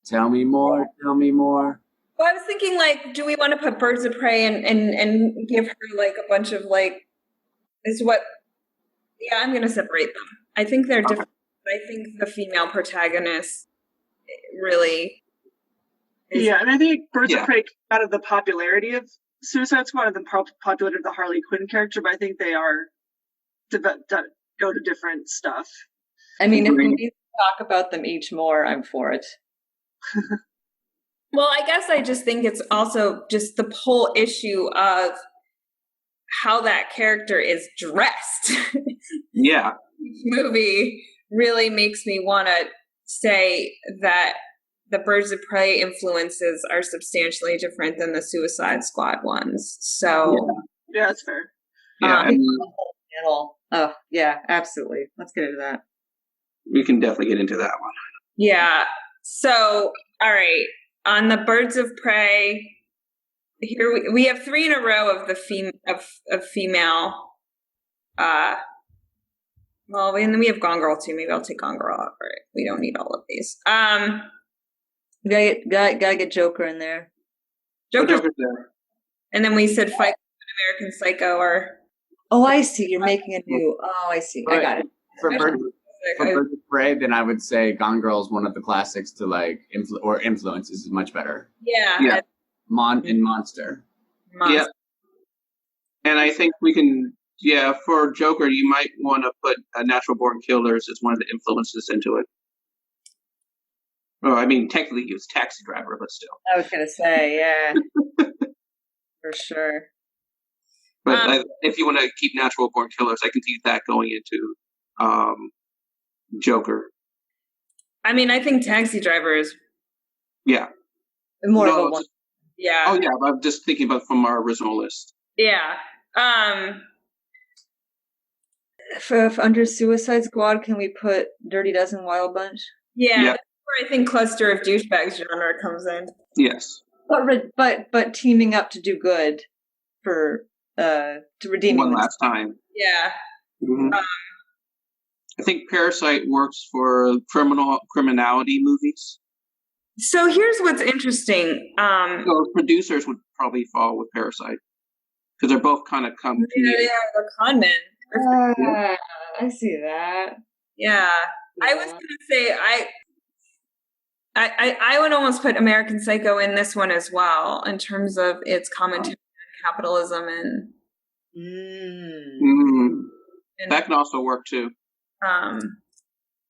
C: Tell me more. Tell me more.
A: Well, I was thinking, like, do we want to put Birds of Prey and give her like a bunch of like? Yeah, I'm going to separate them. I think they're different. I think the female protagonist really.
B: Yeah, and I think Birds of Prey came out of the popularity of Suicide Squad and the popularity of the Harley Quinn character, but I think they are go to different stuff.
E: I mean, if we need to talk about them each more, I'm for it.
A: Well, I guess I just think it's also just the whole issue of how that character is dressed.
D: Yeah.
A: Each movie really makes me want to say that the Birds of Prey influences are substantially different than the Suicide Squad ones. So
B: yeah, that's fair.
D: Yeah,
E: oh yeah, absolutely. Let's get into that.
D: We can definitely get into that one.
A: Yeah. So, all right. On the Birds of Prey, here we have 3 in a row of the female. Well, and then we have Gone Girl too. Maybe I'll take Gone Girl out. Right. We don't need all of these.
E: Gotta get Joker in there.
A: Joker's there. And then we said Fight Club and American Psycho are.
E: Oh, I see. You're making a new. Oh, I see.
C: Right.
E: I got it.
C: For for Birds of Prey, then I would say Gone Girl is one of the classics to like influence is much better.
A: Yeah.
C: In Monster.
D: Yeah. And I think we can, for Joker, you might want to put Natural Born Killers as one of the influences into it. Well, I mean, technically he was Taxi Driver, but still.
E: I was going to say, yeah. For sure.
D: But if you want to keep Natural Born Killers, I can see that going into Joker.
A: I mean, I think Taxi Driver is...
D: Yeah.
E: More of a one.
A: Yeah.
D: Oh, yeah, I'm just thinking about from our original list.
A: Yeah.
E: If under Suicide Squad, can we put Dirty Dozen Wild Bunch?
A: Yeah. That's where I think Cluster of Douchebags genre comes in.
D: Yes.
E: But teaming up to do good for to redeem
D: one last time.
A: Yeah.
D: Mm-hmm. I think Parasite works for criminality movies.
A: So here's what's interesting.
D: So producers would probably fall with Parasite because they're both kind of come.
A: Yeah, they're con men.
E: I see that.
A: Yeah. I was gonna say I would almost put American Psycho in this one as well in terms of its commentary on capitalism and
D: that can also work too.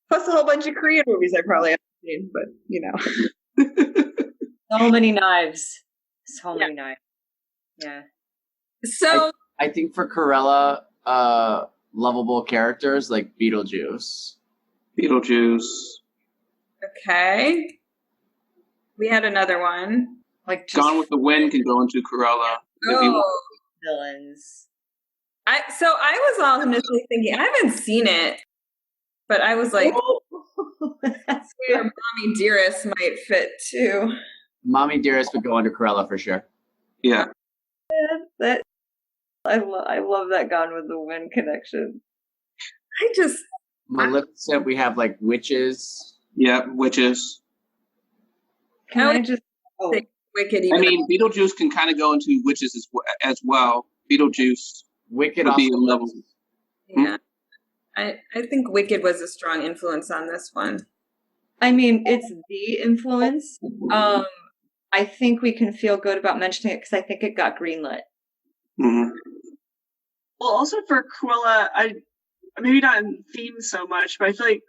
A: Plus a whole bunch of Korean movies I probably haven't seen, but you know.
E: So many knives. So many knives. Yeah.
A: So
C: I think for Corella, lovable characters like Beetlejuice.
A: Okay. We had another one.
E: Like
D: Gone with the Wind can go into Corella.
E: Villains.
A: I was initially thinking, I haven't seen it, but I was like, that's where Mommy Dearest might fit too.
C: Mommy Dearest would go under Corella for sure.
D: Yeah.
E: I love that Gone with the Wind connection.
C: Maleficent, we have like witches.
D: Yeah, witches.
E: Can I just
A: think Wicked?
D: I mean, Beetlejuice can kind of go into witches as well. Beetlejuice.
C: Wicked
D: would
C: also
D: be a level.
A: Yeah. I think Wicked was a strong influence on this one.
E: I mean, it's the influence. I think we can feel good about mentioning it because I think it got greenlit.
D: Mm-hmm.
B: Well, also for Cruella, maybe not in theme so much, but I feel like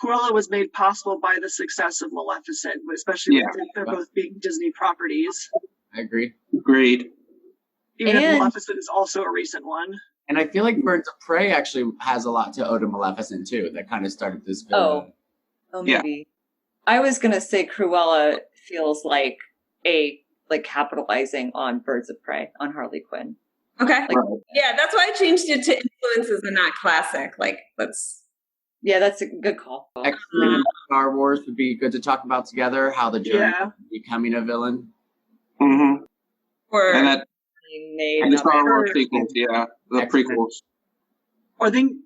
B: Cruella was made possible by the success of Maleficent, especially with they're both being Disney properties.
C: I agree.
D: Agreed.
B: Even if Maleficent is also a recent one.
C: And I feel like Birds of Prey actually has a lot to owe to Maleficent too. That kind of started this film.
E: Oh, maybe. Yeah. I was gonna say Cruella feels like capitalizing on Birds of Prey, on Harley Quinn.
A: Okay. Yeah, that's why I changed it to influences and not classic.
E: Yeah, that's a good call.
C: X-Men and Star Wars would be good to talk about together. How the journey of becoming a villain.
D: Mm-hmm.
A: Or
D: and the Star Wars sequels, the X-Men. Prequels.
B: Or I think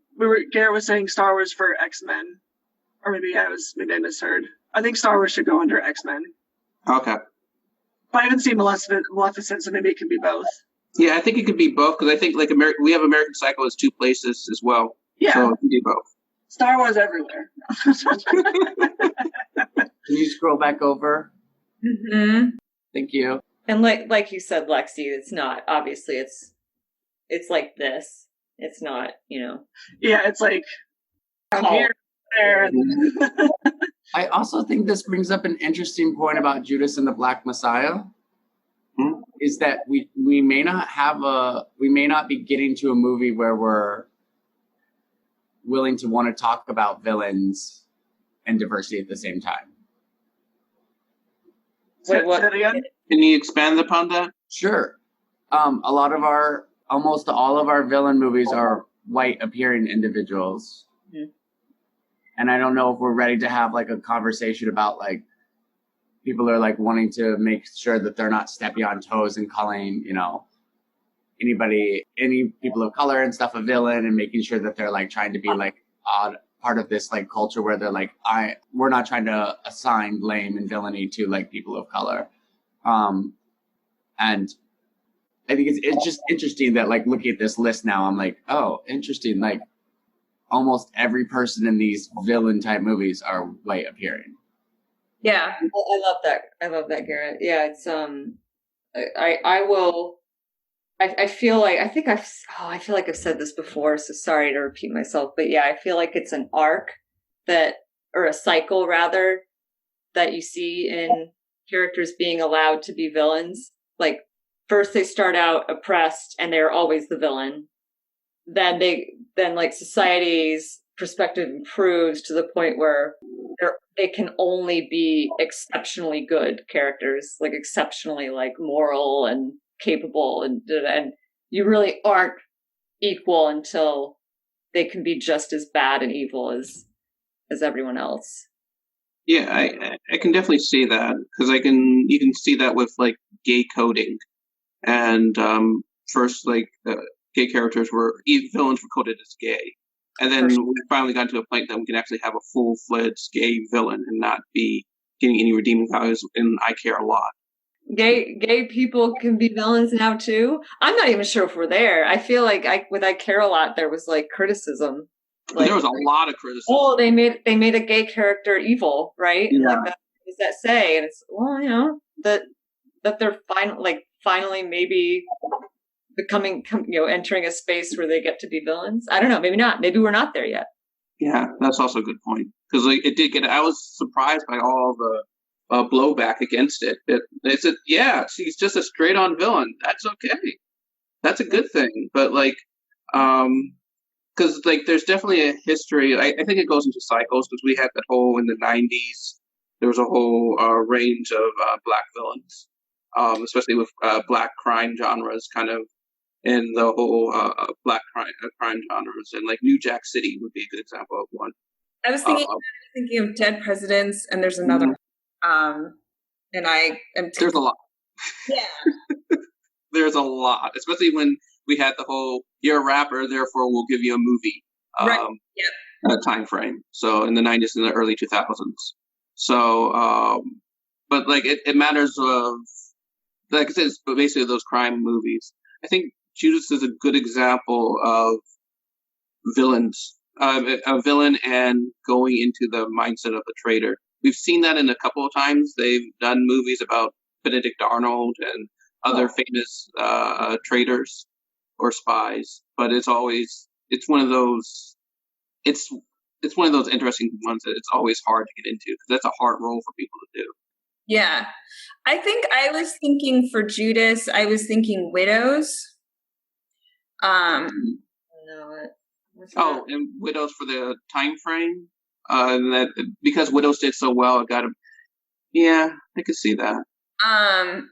B: Garrett was saying Star Wars for X-Men, or maybe I misheard. I think Star Wars should go under X-Men.
D: Okay.
B: But I haven't seen Maleficent, so maybe it can be both.
D: Yeah, I think it could be both because I think we have American Psycho as two places as well.
B: Yeah,
D: so it can be both.
B: Star Wars everywhere.
C: Can you scroll back over?
A: Mm-hmm.
C: Thank you.
E: And like you said, Lexi, it's not obviously it's like this. It's not,
B: Yeah, it's like here, there.
C: I also think this brings up an interesting point about Judas and the Black Messiah. Is that we may not be getting to a movie where we're willing to want to talk about villains and diversity at the same time.
E: Wait, what?
B: Again?
D: Can you expand upon that?
C: Sure. Almost all of our villain movies are white appearing individuals.
E: Mm-hmm.
C: And I don't know if we're ready to have a conversation about people are wanting to make sure that they're not stepping on toes and calling, any people of color and stuff a villain, and making sure that they're trying to be odd part of this culture where they're we're not trying to assign blame and villainy to people of color. And I think it's just interesting that looking at this list now, I'm oh, interesting. almost every person in these villain type movies are white appearing.
A: Yeah.
E: I love that. I love that, Garrett. Yeah, it's I will. I feel like I feel like I've said this before, so sorry to repeat myself, but yeah, I feel like it's an arc or a cycle rather, that you see in characters being allowed to be villains. Like first they start out oppressed and they're always the villain. Then like society's perspective improves to the point where they can only be exceptionally good characters, like exceptionally like moral and capable, and you really aren't equal until they can be just as bad and evil as everyone else.
D: Yeah, I can definitely see that, because you can see that with like gay coding, and first like gay characters villains were coded as gay, and then we finally got to a point that we can actually have a full-fledged gay villain and not be getting any redeeming values in I Care a Lot.
E: Gay people can be villains now too. I'm not even sure if we're there. I feel like with I Care a Lot there was like criticism. Like,
D: there was a lot of criticism.
E: Oh, they made a gay character evil, right?
D: Yeah.
E: And like, what does that say? And it's, well, you know, that they're finally maybe becoming, you know, entering a space where they get to be villains. I don't know. Maybe not. Maybe we're not there yet.
D: Yeah, that's also a good point, because like it did get. I was surprised by all the blowback against it. They said, yeah, she's just a straight on villain. That's okay. That's a good thing. But like, because like there's definitely a history. I think it goes into cycles, because we had that whole in the 90s. There was a whole range of black villains, especially with black crime genres, kind of in the whole black crime genres, and like New Jack City would be a good example of one.
A: I was thinking of Dead Presidents, and there's another one. And I am
D: there's a lot.
A: Yeah.
D: There's a lot, especially when we had the whole "you're a rapper, therefore we'll give you a movie"
A: right. Yep.
D: time frame. So in the 90s and the early 2000s. So, but like it matters of, like I said, it's basically those crime movies. I think Judas is a good example of villains, a villain and going into the mindset of a traitor. We've seen that in a couple of times. They've done movies about Benedict Arnold and other famous traitors or spies, but it's one of those interesting ones that it's always hard to get into, because that's a hard role for people to do.
A: Yeah. I think I was thinking for Judas, I was thinking widows.
E: No.
D: And widows for the time frame. And that because widows did so well, I could see that.
A: And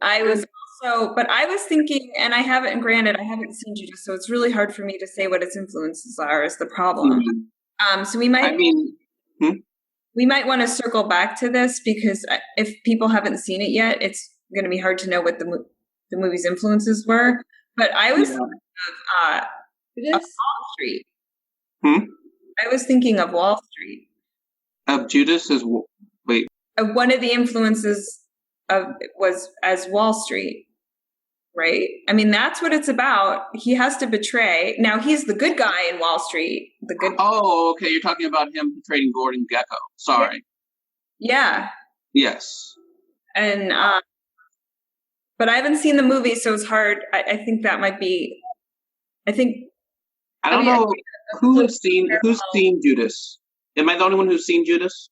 A: I was thinking, and I haven't seen Judas, so it's really hard for me to say what its influences are is the problem.
D: Mm-hmm.
A: So we might want to circle back to this, because if people haven't seen it yet, it's going to be hard to know what the movie's influences were. But I was thinking of Wall Street. I was thinking of Wall Street.
D: Of Judas is wait.
A: One of the influences was as Wall Street, right? I mean, that's what it's about. He has to betray. Now he's the good guy in Wall Street.
D: Oh, okay. You're talking about him portraying Gordon Gekko. Sorry.
A: Yeah.
D: Yes.
A: And but I haven't seen the movie, so it's hard. I think that might be. I don't
D: know who's seen Judas. Am I the only one who's seen Judas?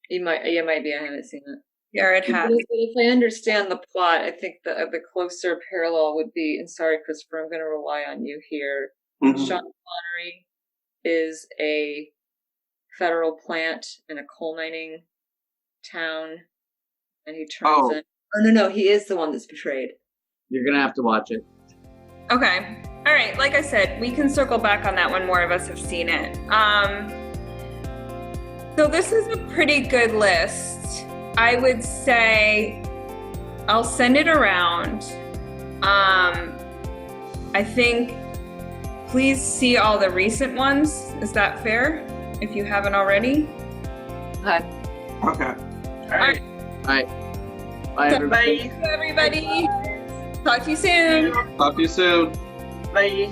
E: You might be. I haven't seen it.
A: Garrett has.
E: If I understand the plot, I think the closer parallel would be, and sorry, Christopher, I'm going to rely on you here.
D: Mm-hmm.
E: Sean Connery is a federal plant in a coal mining town, and he turns in. Oh, no, he is the one that's betrayed.
C: You're going to have to watch it.
A: Okay. All right. Like I said, we can circle back on that when more of us have seen it. So this is a pretty good list. I would say I'll send it around. I think please see all the recent ones. Is that fair? If you haven't already?
E: Okay.
D: All right.
C: Bye, everybody.
A: Bye, everybody. Talk to you soon.
D: Talk to you soon.
B: Bye.